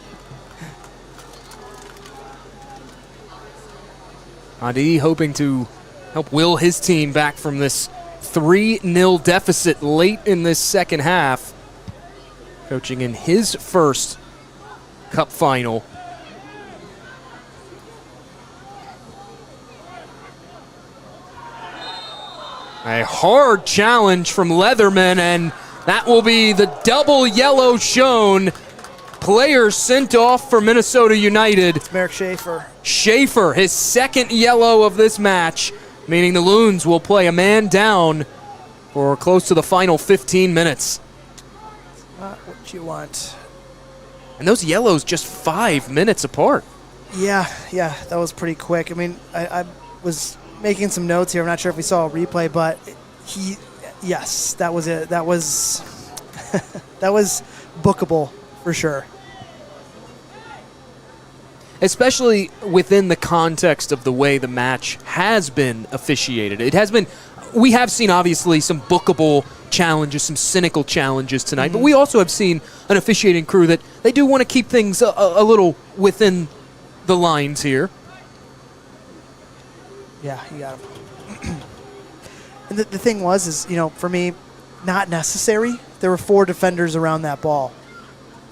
Adi hoping to help will his team back from this 3-0 deficit late in this second half. Coaching in his first Cup final. A hard challenge from Leatherman, and that will be the double yellow shown. Players sent off for Minnesota United. It's Merrick Schaefer. Schaefer, his second yellow of this match, meaning the Loons will play a man down for close to the final 15 minutes. Not what you want. And those yellows just 5 minutes apart. Yeah, that was pretty quick. I mean, I was making some notes here. I'm not sure if we saw a replay, but yes, that was it. That was that was bookable for sure. Especially within the context of the way the match has been officiated. It has been, we have seen obviously some bookable challenges, some cynical challenges tonight, but we also have seen an officiating crew that they do want to keep things a little within the lines here. Yeah, you got him. And the thing was, for me, not necessary. There were 4 defenders around that ball.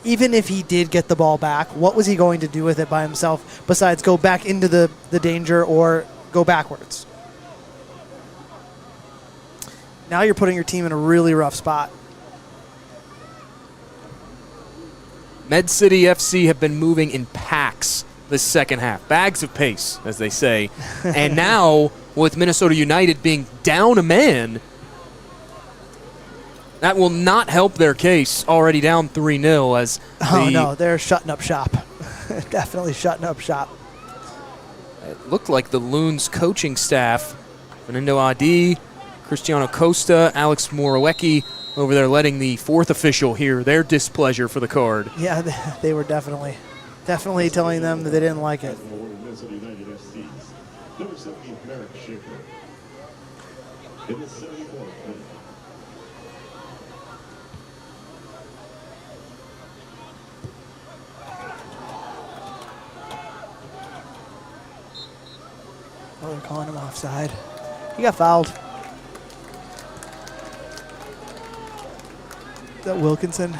Even if he did get the ball back, what was he going to do with it by himself besides go back into the danger or go backwards? Now you're putting your team in a really rough spot. Med City FC have been moving in packs this second half. Bags of pace, as they say. And now, with Minnesota United being down a man, that will not help their case, already down 3-0 as no, they're shutting up shop. Definitely shutting up shop. It looked like the Loons coaching staff, Fernando Adi, Cristiano Costa, Alex Morawecki, over there letting the fourth official hear their displeasure for the card. Yeah, they were definitely telling them that they didn't like it. Minnesota United FC's number 17, Merrick Schaefer. In the 74th minute. Oh, they're calling him offside. He got fouled. Is that Wilkinson?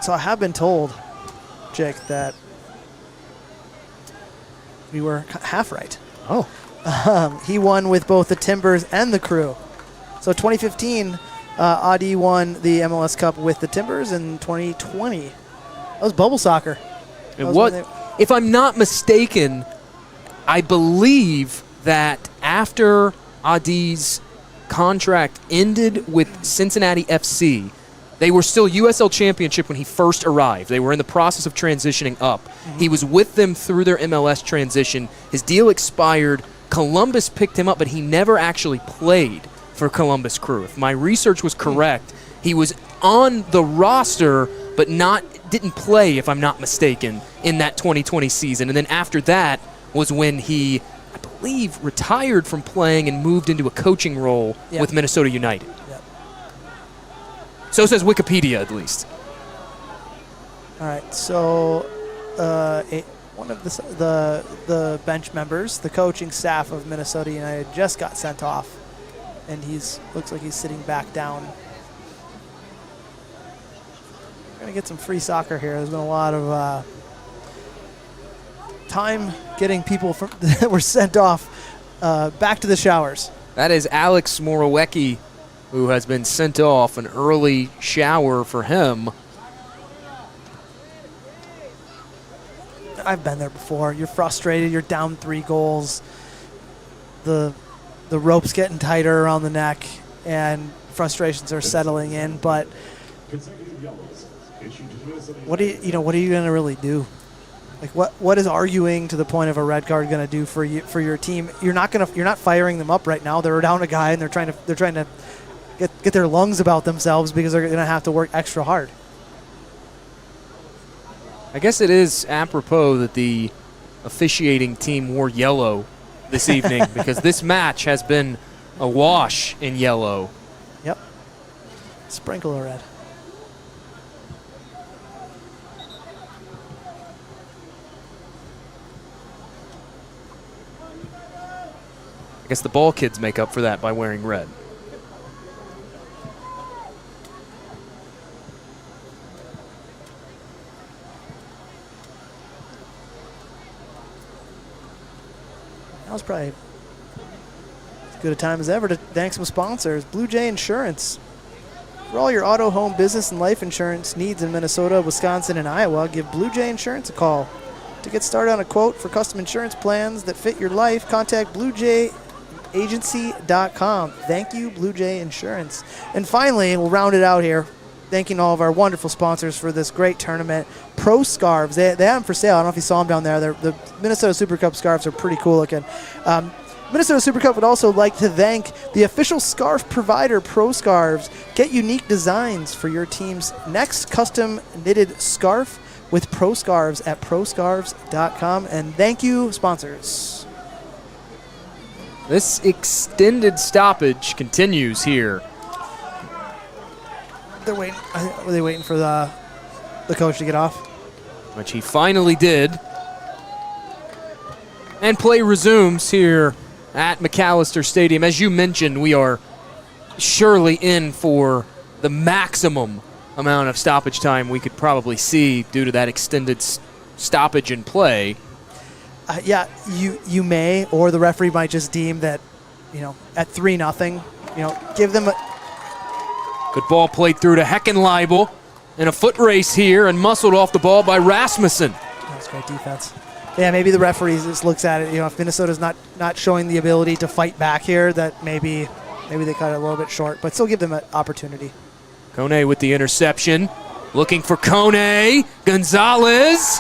So I have been told, Jake, that we were half right. Oh. He won with both the Timbers and the Crew. So 2015, Adi won the MLS Cup with the Timbers. In 2020, that was bubble soccer. And if I'm not mistaken, I believe that after Adi's contract ended with Cincinnati FC, they were still USL Championship when he first arrived. They were in the process of transitioning up. Mm-hmm. He was with them through their MLS transition. His deal expired. Columbus picked him up, but he never actually played for Columbus Crew. If my research was correct, he was on the roster, but didn't play, if I'm not mistaken, in that 2020 season. And then after that was when he, I believe, retired from playing and moved into a coaching role with Minnesota United. Yep. So says Wikipedia, at least. All right, so one of the bench members, the coaching staff of Minnesota United, just got sent off, and looks like he's sitting back down. We're gonna get some free soccer here. There's been a lot of time getting people that were sent off back to the showers. That is Alex Morawecki, who has been sent off. An early shower for him. I've been there before. You're frustrated. You're down 3 goals. The rope's getting tighter around the neck, and frustrations are settling in. But what are you going to really do? Like what is arguing to the point of a red card going to do for your team? You're not firing them up right now. They're down a guy, and they're trying to get their lungs about themselves because they're going to have to work extra hard. I guess it is apropos that the officiating team wore yellow this evening because this match has been awash in yellow. Yep. Sprinkle of red. I guess the ball kids make up for that by wearing red. That was probably as good a time as ever to thank some sponsors. Blue Jay Insurance. For all your auto, home, business, and life insurance needs in Minnesota, Wisconsin, and Iowa, give Blue Jay Insurance a call. To get started on a quote for custom insurance plans that fit your life, contact BlueJayAgency.com. Thank you, Blue Jay Insurance. And finally, we'll round it out here, thanking all of our wonderful sponsors for this great tournament. Pro Scarves, they have them for sale. I don't know if you saw them down there. The Minnesota Super Cup scarves are pretty cool looking. Minnesota Super Cup would also like to thank the official scarf provider, Pro Scarves. Get unique designs for your team's next custom knitted scarf with Pro Scarves at proscarves.com. And thank you, sponsors. This extended stoppage continues here. They're waiting. Were they waiting for the coach to get off? Which he finally did. And play resumes here at Macalester Stadium. As you mentioned, we are surely in for the maximum amount of stoppage time we could probably see due to that extended stoppage in play. Yeah, you may, or the referee might just deem that, at 3-0, give them Good ball played through to Heckenleibel. In a foot race here and muscled off the ball by Rasmussen. That's great defense. Yeah, maybe the referee just looks at it. If Minnesota's not showing the ability to fight back here, that maybe they cut it a little bit short, but still give them an opportunity. Kone with the interception. Looking for Kone. Gonzalez.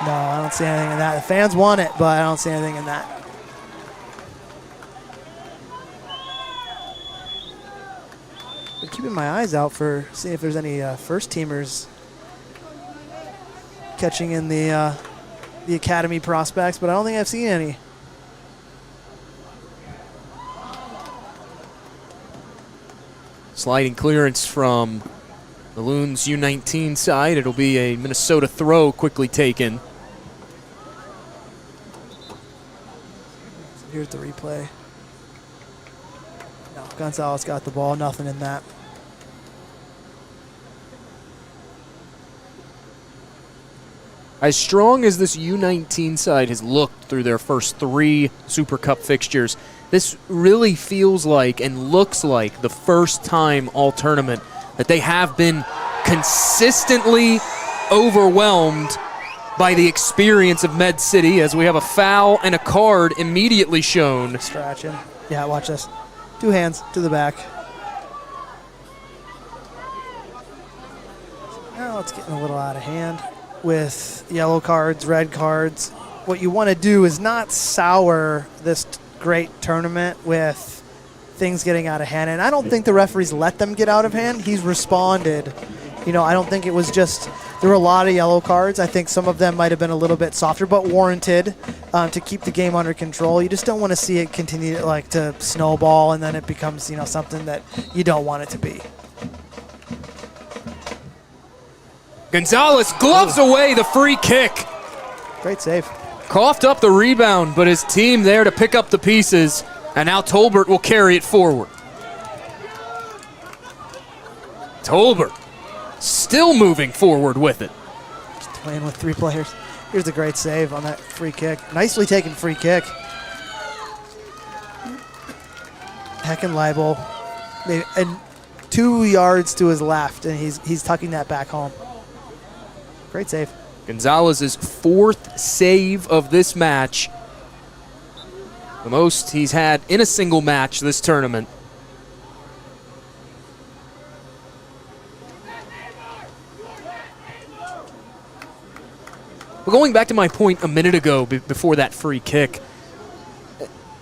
No, I don't see anything in that. The fans want it, but I don't see anything in that. I'm keeping my eyes out for seeing if there's any first-teamers catching in the academy prospects, but I don't think I've seen any. Sliding clearance from the Loons U19 side. It'll be a Minnesota throw quickly taken. Here's the replay. No, Gonzalez got the ball. Nothing in that. As strong as this U19 side has looked through their first 3 Super Cup fixtures, this really feels like and looks like the first time all tournament that they have been consistently overwhelmed by the experience of Med City, as we have a foul and a card immediately shown. Distraction. Yeah, watch this. 2 hands to the back. Now it's getting a little out of hand with yellow cards, red cards. What you want to do is not sour this great tournament with things getting out of hand. And I don't think the referees let them get out of hand. He's responded. I don't think it was just, there were a lot of yellow cards. I think some of them might have been a little bit softer, but warranted to keep the game under control. You just don't want to see it continue to snowball, and then it becomes, something that you don't want it to be. Gonzalez gloves away the free kick. Great save. Coughed up the rebound, but his team there to pick up the pieces, and now Tolbert will carry it forward. Tolbert still moving forward with it. Just playing with 3 players. Here's a great save on that free kick. Nicely taken free kick. Heckenleibel, and 2 yards to his left, and he's tucking that back home. Great save. Gonzalez's 4th save of this match. The most he's had in a single match this tournament. But going back to my point a minute ago before that free kick,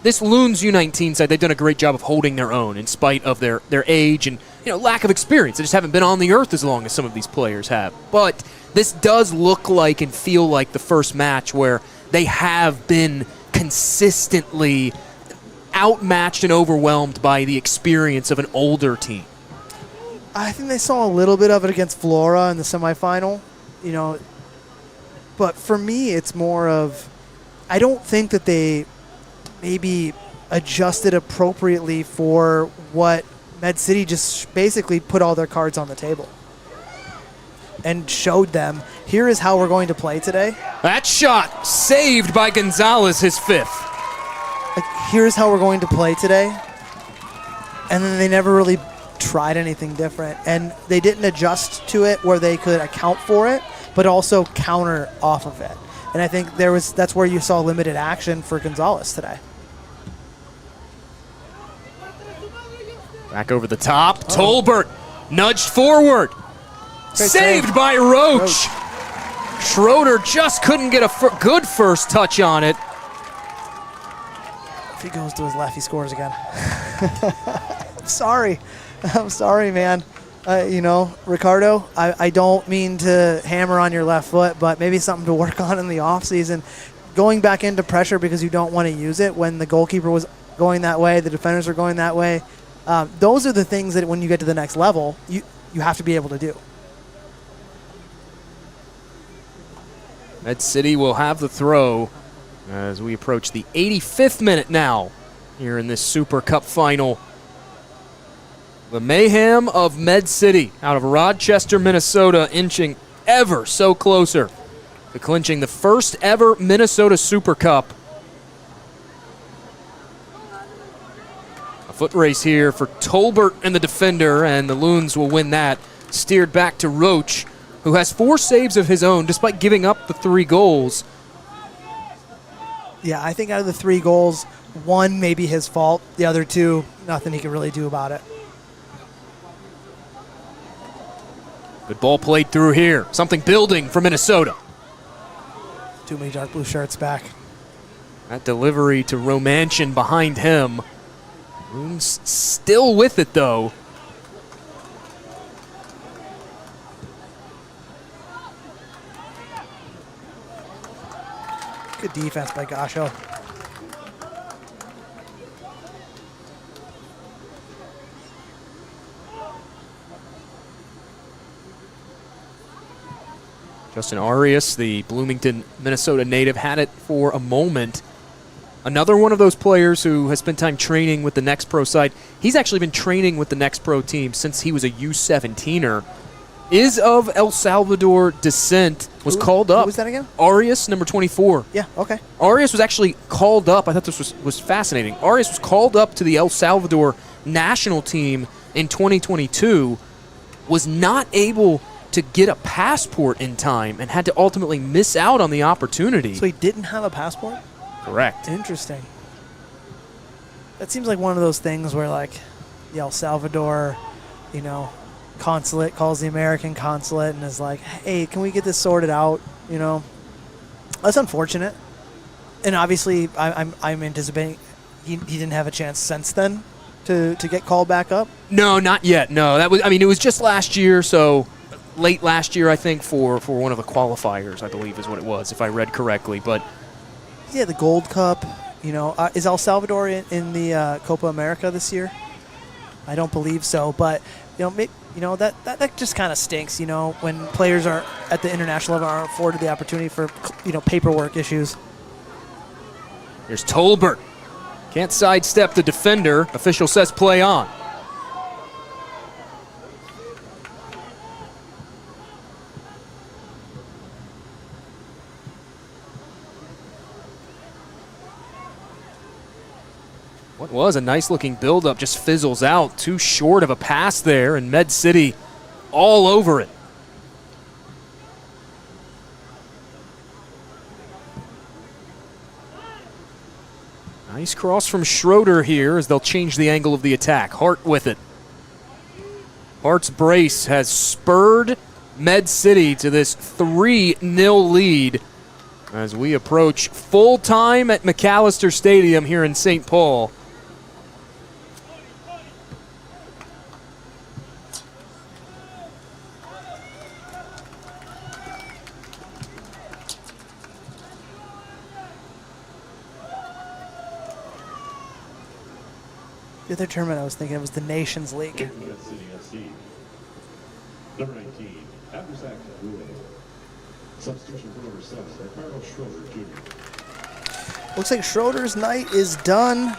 this Loons U19 side, they've done a great job of holding their own in spite of their age and lack of experience. They just haven't been on the earth as long as some of these players have. But this does look like and feel like the first match where they have been consistently outmatched and overwhelmed by the experience of an older team. I think they saw a little bit of it against Flora in the semifinal, but for me it's more of, I don't think that they maybe adjusted appropriately for what Med City just basically put all their cards on the table and showed them, here is how we're going to play today. That shot saved by Gonzalez, his 5th. Here's how we're going to play today. And then they never really tried anything different. And they didn't adjust to it where they could account for it, but also counter off of it. And I think that's where you saw limited action for Gonzalez today. Back over the top. Tolbert nudged forward. Great Saved save by Roach. Schroeder just couldn't get a good first touch on it. If he goes to his left, he scores again. I'm sorry, man. Ricardo, I don't mean to hammer on your left foot, but maybe something to work on in the offseason. Going back into pressure because you don't want to use it when the goalkeeper was going that way, the defenders are going that way. Those are the things that when you get to the next level, you have to be able to do. Med City will have the throw as we approach the 85th minute now here in this Super Cup final. The mayhem of Med City out of Rochester, Minnesota, inching ever so closer to clinching the first ever Minnesota Super Cup. A foot race here for Tolbert and the defender, and the Loons will win that. Steered back to Roach, who has 4 saves of his own despite giving up the 3 goals. Yeah, I think out of the 3 goals, 1 may be his fault. The other 2, nothing he can really do about it. Good ball played through here. Something building for Minnesota. Too many dark blue shirts back. That delivery to Romanchin behind him. Loons still with it, though. Good defense by Gasho. Justin Arias, the Bloomington, Minnesota native, had it for a moment. Another one of those players who has spent time training with the Next Pro side. He's actually been training with the Next Pro team since he was a U17er. Is of El Salvador descent, was called up. Who was that again? Arias, number 24. Yeah, okay. Arias was actually called up. I thought this was fascinating. Arias was called up to the El Salvador national team in 2022, was not able to get a passport in time and had to ultimately miss out on the opportunity. So he didn't have a passport? Correct. Interesting. That seems like one of those things where, like, the El Salvador, consulate calls the American consulate and is like, hey, can we get this sorted out? That's unfortunate. And obviously, I'm anticipating he didn't have a chance since then to get called back up. No, not yet. No, it was just last year, so late last year, I think, for one of the qualifiers, I believe is what it was, if I read correctly. But yeah, the Gold Cup. Is El Salvador in the Copa America this year? I don't believe so, but that just kind of stinks. When players are at the international level aren't afforded the opportunity for paperwork issues. Here's Tolbert. Can't sidestep the defender. Official says play on. What was a nice-looking build-up just fizzles out. Too short of a pass there, and Med City all over it. Nice cross from Schroeder here as they'll change the angle of the attack. Hart with it. Hart's brace has spurred Med City to this 3-0 lead as we approach full time at Macalester Stadium here in St. Paul. The other tournament I was thinking of was the Nations League. Number 19, Abdersak Boulay. Substitution for number 7, Ricardo Schroeder Jr. Looks like Schroeder's night is done.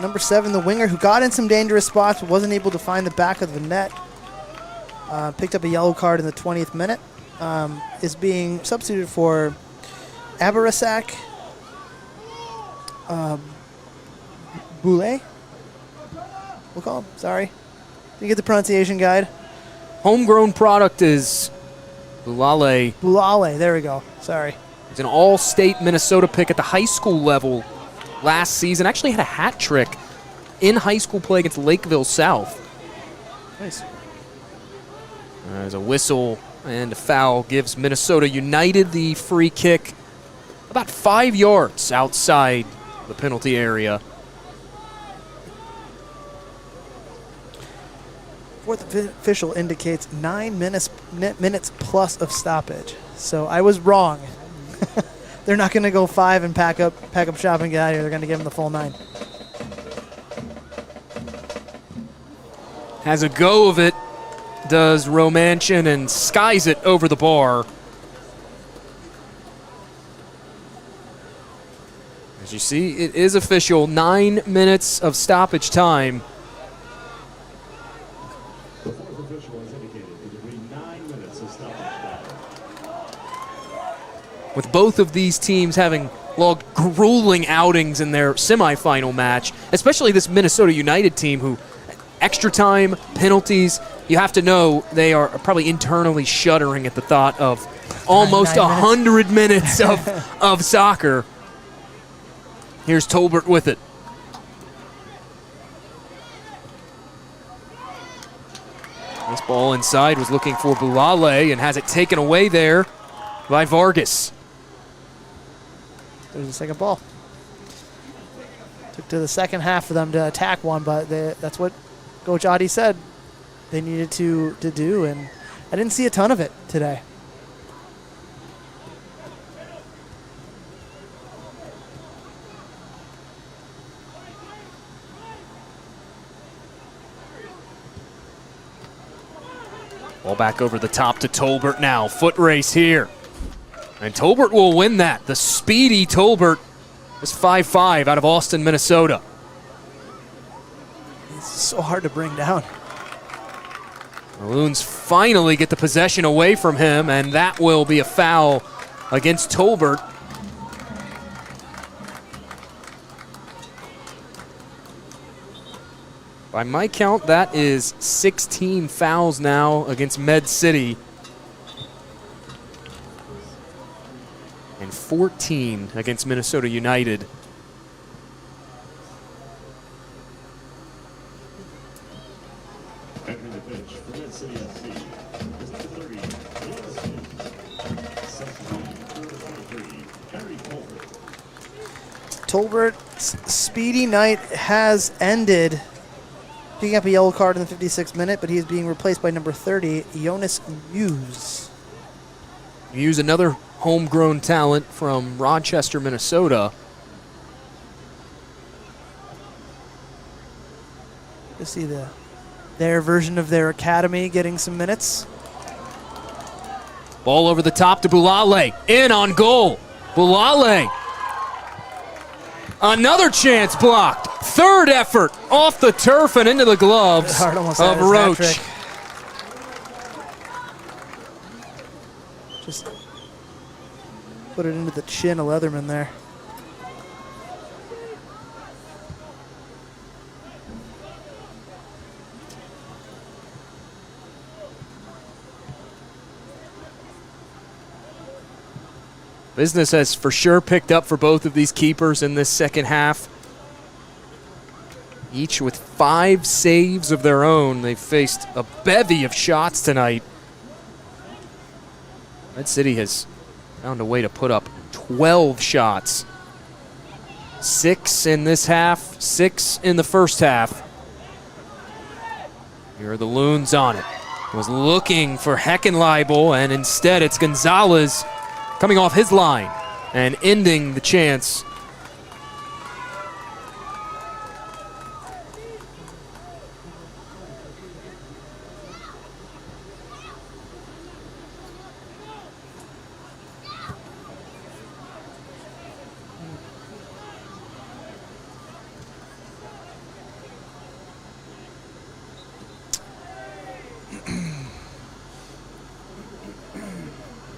Number 7, the winger, who got in some dangerous spots but wasn't able to find the back of the net. Picked up a yellow card in the 20th minute. Is being substituted for Abdersak Boulay. We'll call him. Sorry. Didn't get the pronunciation guide. Homegrown product is Boulale. Boulale. There we go. Sorry. He's an all-state Minnesota pick at the high school level last season. Actually had a hat trick in high school play against Lakeville South. Nice. There's a whistle and a foul gives Minnesota United the free kick about 5 yards outside the penalty area. Fourth official indicates 9 minutes plus of stoppage. So I was wrong. They're not going to go 5 and pack up shop and get out of here. They're going to give them the full 9. Has a go of it, does Romanchin, and skies it over the bar. As you see, it is official. 9 minutes of stoppage time. The fourth official has indicated it will be 9 minutes of stoppage time. With both of these teams having logged grueling outings in their semifinal match, especially this Minnesota United team who extra time, penalties, you have to know they are probably internally shuddering at the thought of almost 100 minutes of soccer. Here's Tolbert with it. This ball inside was looking for Boulale and has it taken away there by Vargas. There's the second ball. Took to the second half for them to attack one, but that's what Coach Adi said they needed to do, and I didn't see a ton of it today. Ball back over the top to Tolbert now. Foot race here. And Tolbert will win that. The speedy Tolbert is 5'5" out of Austin, Minnesota. It's so hard to bring down. The Loons finally get the possession away from him, and that will be a foul against Tolbert. By my count, that is 16 fouls now against Med City. And 14 against Minnesota United. Entering the pitch for Med City FC is number 30, Tolbert's speedy night has ended. Picking up a yellow card in the 56th minute, but he is being replaced by number 30, Jonas Muse. Muse, another homegrown talent from Rochester, Minnesota. You see their version of their academy getting some minutes. Ball over the top to Boulale. In on goal. Boulale. Another chance blocked. Third effort off the turf and into the gloves of Roach. Just put it into the chin of Leatherman there. Business has for sure picked up for both of these keepers in this second half. Each with 5 saves of their own. They've faced a bevy of shots tonight. Med City has found a way to put up 12 shots. 6 in this half, 6 in the first half. Here are the Loons on it. Was looking for Heckenleibel, and instead it's Gonzalez coming off his line and ending the chance.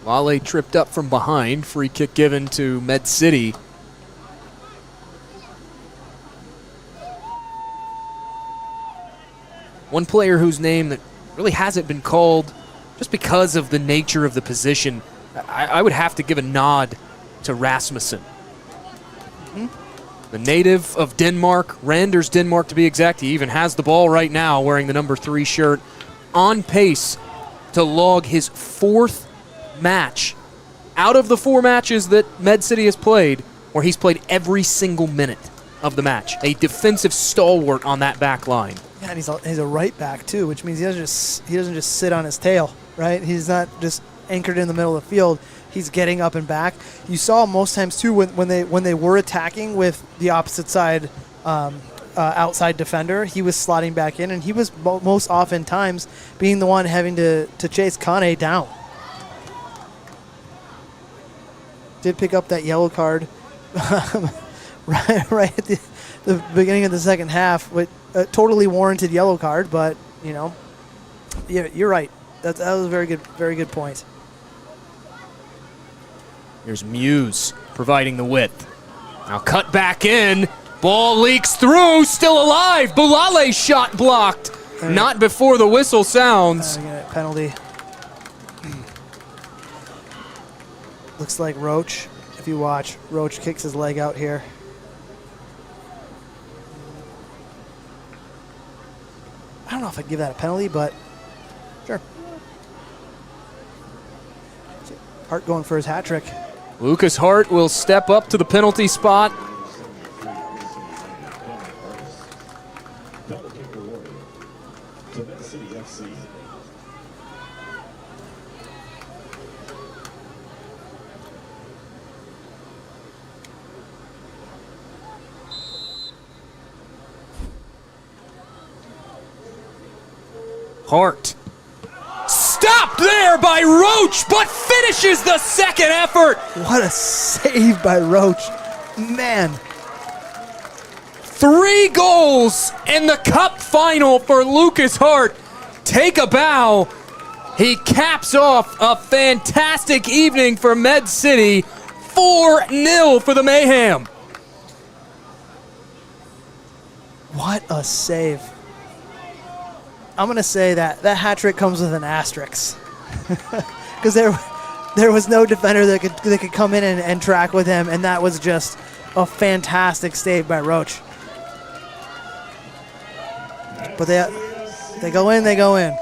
Wale tripped up from behind. Free kick given to Med City. One player whose name that really hasn't been called just because of the nature of the position, I would have to give a nod to Rasmussen. The native of Denmark, Randers, Denmark to be exact. He even has the ball right now wearing the number 3 shirt, on pace to log his 4th match out of the 4 matches that Med City has played, where he's played every single minute of the match. A defensive stalwart on that back line. Yeah, and he's a right back too, which means he doesn't just sit on his tail, right? He's not just anchored in the middle of the field. He's getting up and back. You saw most times too when they were attacking with the opposite side outside defender, he was slotting back in, and he was most often times being the one having to chase Kane down. Did pick up that yellow card right at the beginning of the second half with a totally warranted yellow card, but you know, you're right. That was a very good point. Here's Muse providing the width. Now cut back in. Ball leaks through. Still alive. Boulale's shot blocked. Not before the whistle sounds. Penalty. Looks like Roach. If you watch, Roach kicks his leg out here. I don't know if I'd give that a penalty, but sure. Hart going for his hat trick. Lucas Hart will step up to the penalty spot. Double kick awarded to Med City FC. Hart. Stopped there by Roach, but finishes the second effort. What a save by Roach. Man. 3 goals in the cup final for Lucas Hart. Take a bow. He caps off a fantastic evening for Med City. 4-0 for the Mayhem. What a save. I'm going to say that hat trick comes with an asterisk. Because there was no defender that could come in and track with him, and that was just a fantastic save by Roach. But they go in, they go in.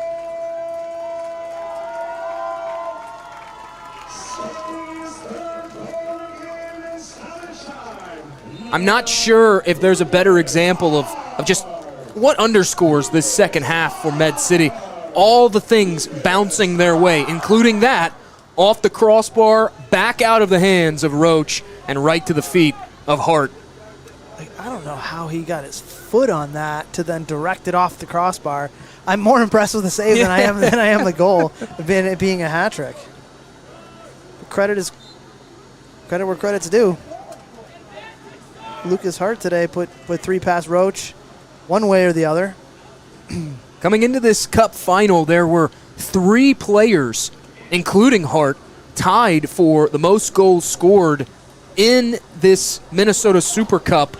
I'm not sure if there's a better example of just what underscores this second half for Med City. All the things bouncing their way, including that off the crossbar, back out of the hands of Roach, and right to the feet of Hart. I don't know how he got his foot on that to then direct it off the crossbar. I'm more impressed with the save than I am the goal, it being a hat trick. Credit where credit's due. Lucas Hart today put 3 past Roach, one way or the other. Coming into this cup final, there were 3 players, including Hart, tied for the most goals scored in this Minnesota Super Cup.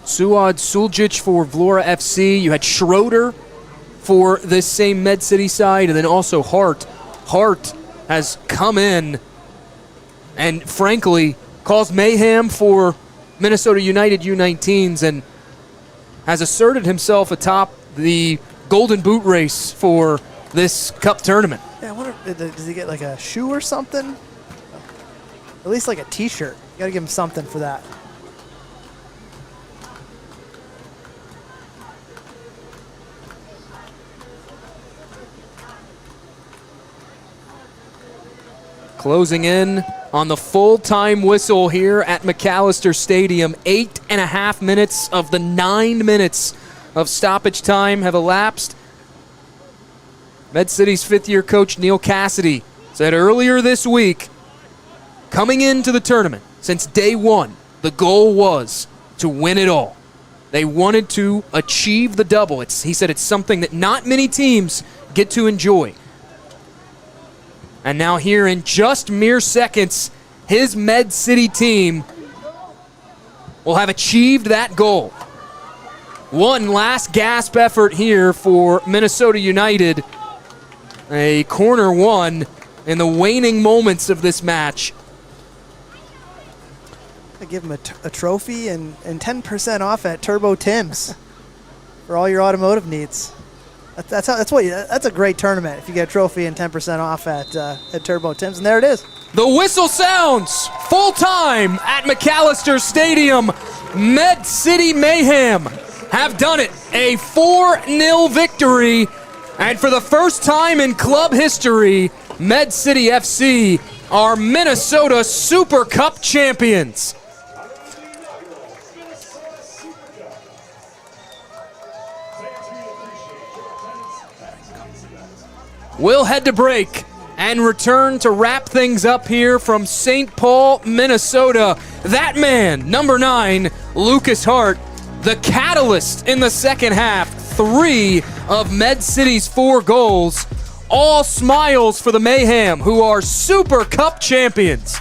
Suad Suljic for Vlora FC. You had Schroeder for this same Med City side, and then also Hart. Hart has come in and, frankly, caused mayhem for Minnesota United U19s and has asserted himself atop the Golden Boot race for this cup tournament. Yeah, I wonder, does he get like a shoe or something? At least like a t-shirt. You gotta give him something for that. Closing in on the full-time whistle here at Macalester Stadium. 8.5 minutes of the 9 minutes of stoppage time have elapsed. Med City's 5th-year coach Neil Cassidy said earlier this week, coming into the tournament, since day one, the goal was to win it all. They wanted to achieve the double. He said it's something that not many teams get to enjoy. And now here in just mere seconds, his Med City team will have achieved that goal. One last gasp effort here for Minnesota United. A corner one in the waning moments of this match. I give him a trophy and 10% off at Turbo Tim's for all your automotive needs. That's a great tournament if you get a trophy and 10% off at Turbo Tim's, and there it is. The whistle sounds full time at Macalester Stadium. Med City Mayhem have done it. A 4-0 victory, and for the first time in club history, Med City FC are Minnesota Super Cup champions. We'll head to break and return to wrap things up here from St. Paul, Minnesota. That man, number 9, Lucas Hart, the catalyst in the second half. 3 of Med City's 4 goals. All smiles for the Mayhem, who are Super Cup champions.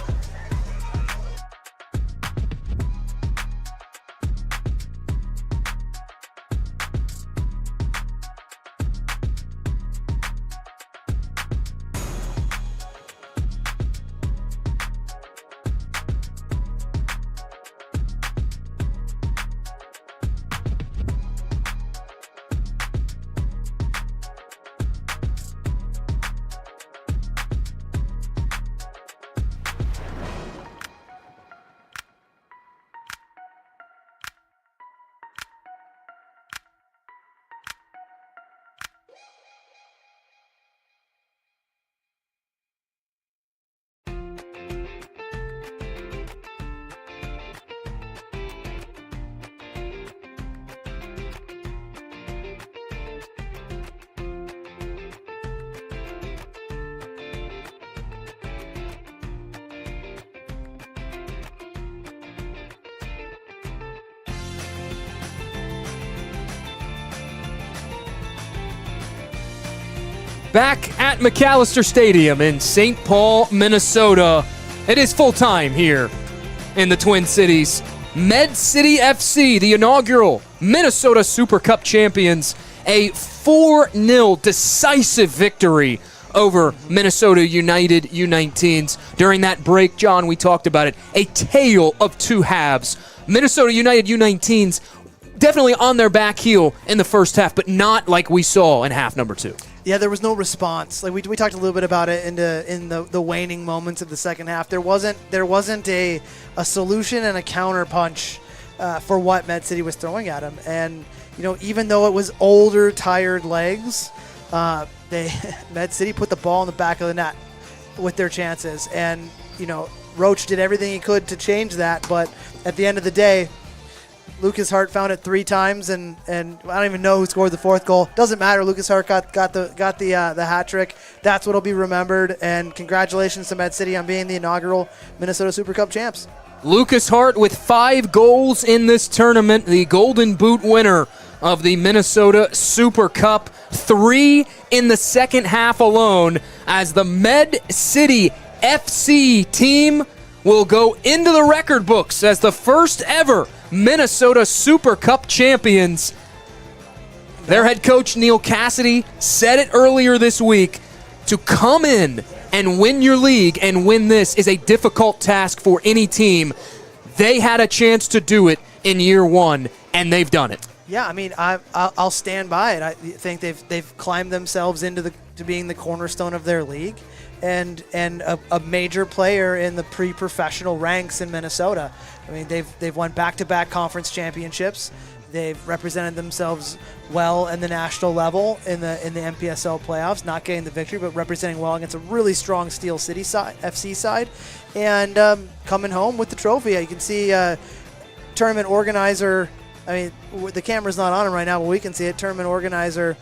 Back at Macalester Stadium in St. Paul, Minnesota. It is full time here in the Twin Cities. Med City FC, the inaugural Minnesota Super Cup champions, a 4-0 decisive victory over Minnesota United U19s. During that break, John, we talked about it, a tale of two halves. Minnesota United U19s definitely on their back heel in the first half, but not like we saw in half number 2. Yeah, there was no response. Like we talked a little bit about it in the waning moments of the second half. There wasn't a solution and a counter punch for what Med City was throwing at them. And even though it was older, tired legs, Med City put the ball in the back of the net with their chances. And Roach did everything he could to change that. But at the end of the day, Lucas Hart found it 3 times, and I don't even know who scored the 4th goal. Doesn't matter. Lucas Hart got the hat trick. That's what'll be remembered. And congratulations to Med City on being the inaugural Minnesota Super Cup champs. Lucas Hart with 5 goals in this tournament, the Golden Boot winner of the Minnesota Super Cup. 3 in the second half alone, as the Med City FC team will go into the record books as the first ever Minnesota Super Cup champions. Their head coach, Neil Cassidy, said it earlier this week. To come in and win your league and win this is a difficult task for any team. They had a chance to do it in year 1, and they've done it. Yeah, I mean, I'll stand by it. I think they've climbed themselves to being the cornerstone of their league, and a major player in the pre-professional ranks in Minnesota. I mean, they've won back-to-back conference championships. They've represented themselves well in the national level in the MPSL playoffs, not getting the victory, but representing well against a really strong Steel City FC side, and coming home with the trophy. You can see tournament organizer. I mean, the camera's not on him right now, but we can see it. Tournament organizer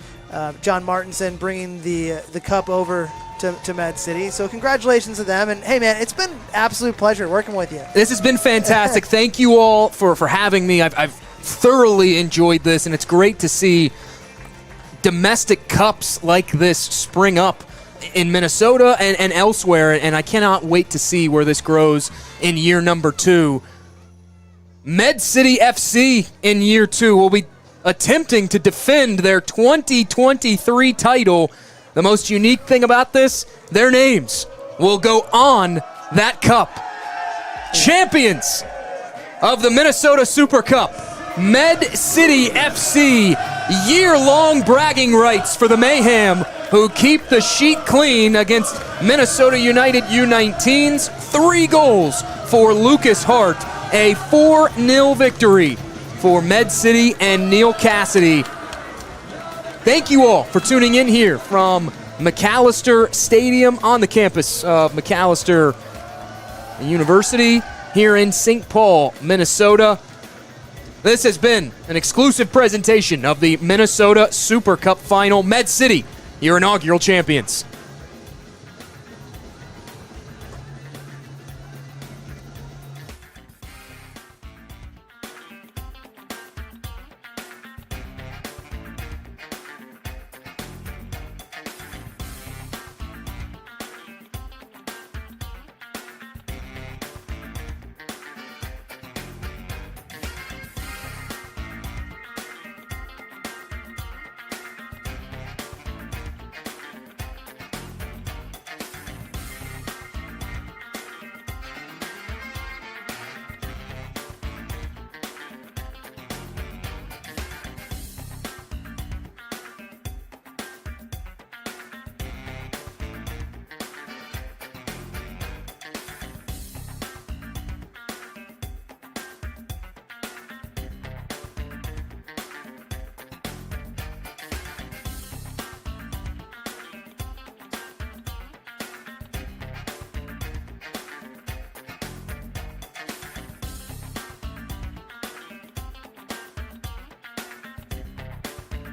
John Martinson bringing the cup over to Med City. So congratulations to them. And hey, man, it's been an absolute pleasure working with you. This has been fantastic. Thank you all for having me. I've thoroughly enjoyed this, and it's great to see domestic cups like this spring up in Minnesota and elsewhere, and I cannot wait to see where this grows in year number 2. Med City FC in year 2 will be attempting to defend their 2023 title. The most unique thing about this, their names will go on that cup. Champions of the Minnesota Super Cup, Med City FC. Year-long bragging rights for the Mayhem, who keep the sheet clean against Minnesota United U19s. 3 goals for Lucas Hart. A 4-0 victory for Med City and Neil Cassidy. Thank you all for tuning in here from Macalester Stadium on the campus of Macalester University here in St. Paul, Minnesota. This has been an exclusive presentation of the Minnesota Super Cup Final. Med City, your inaugural champions.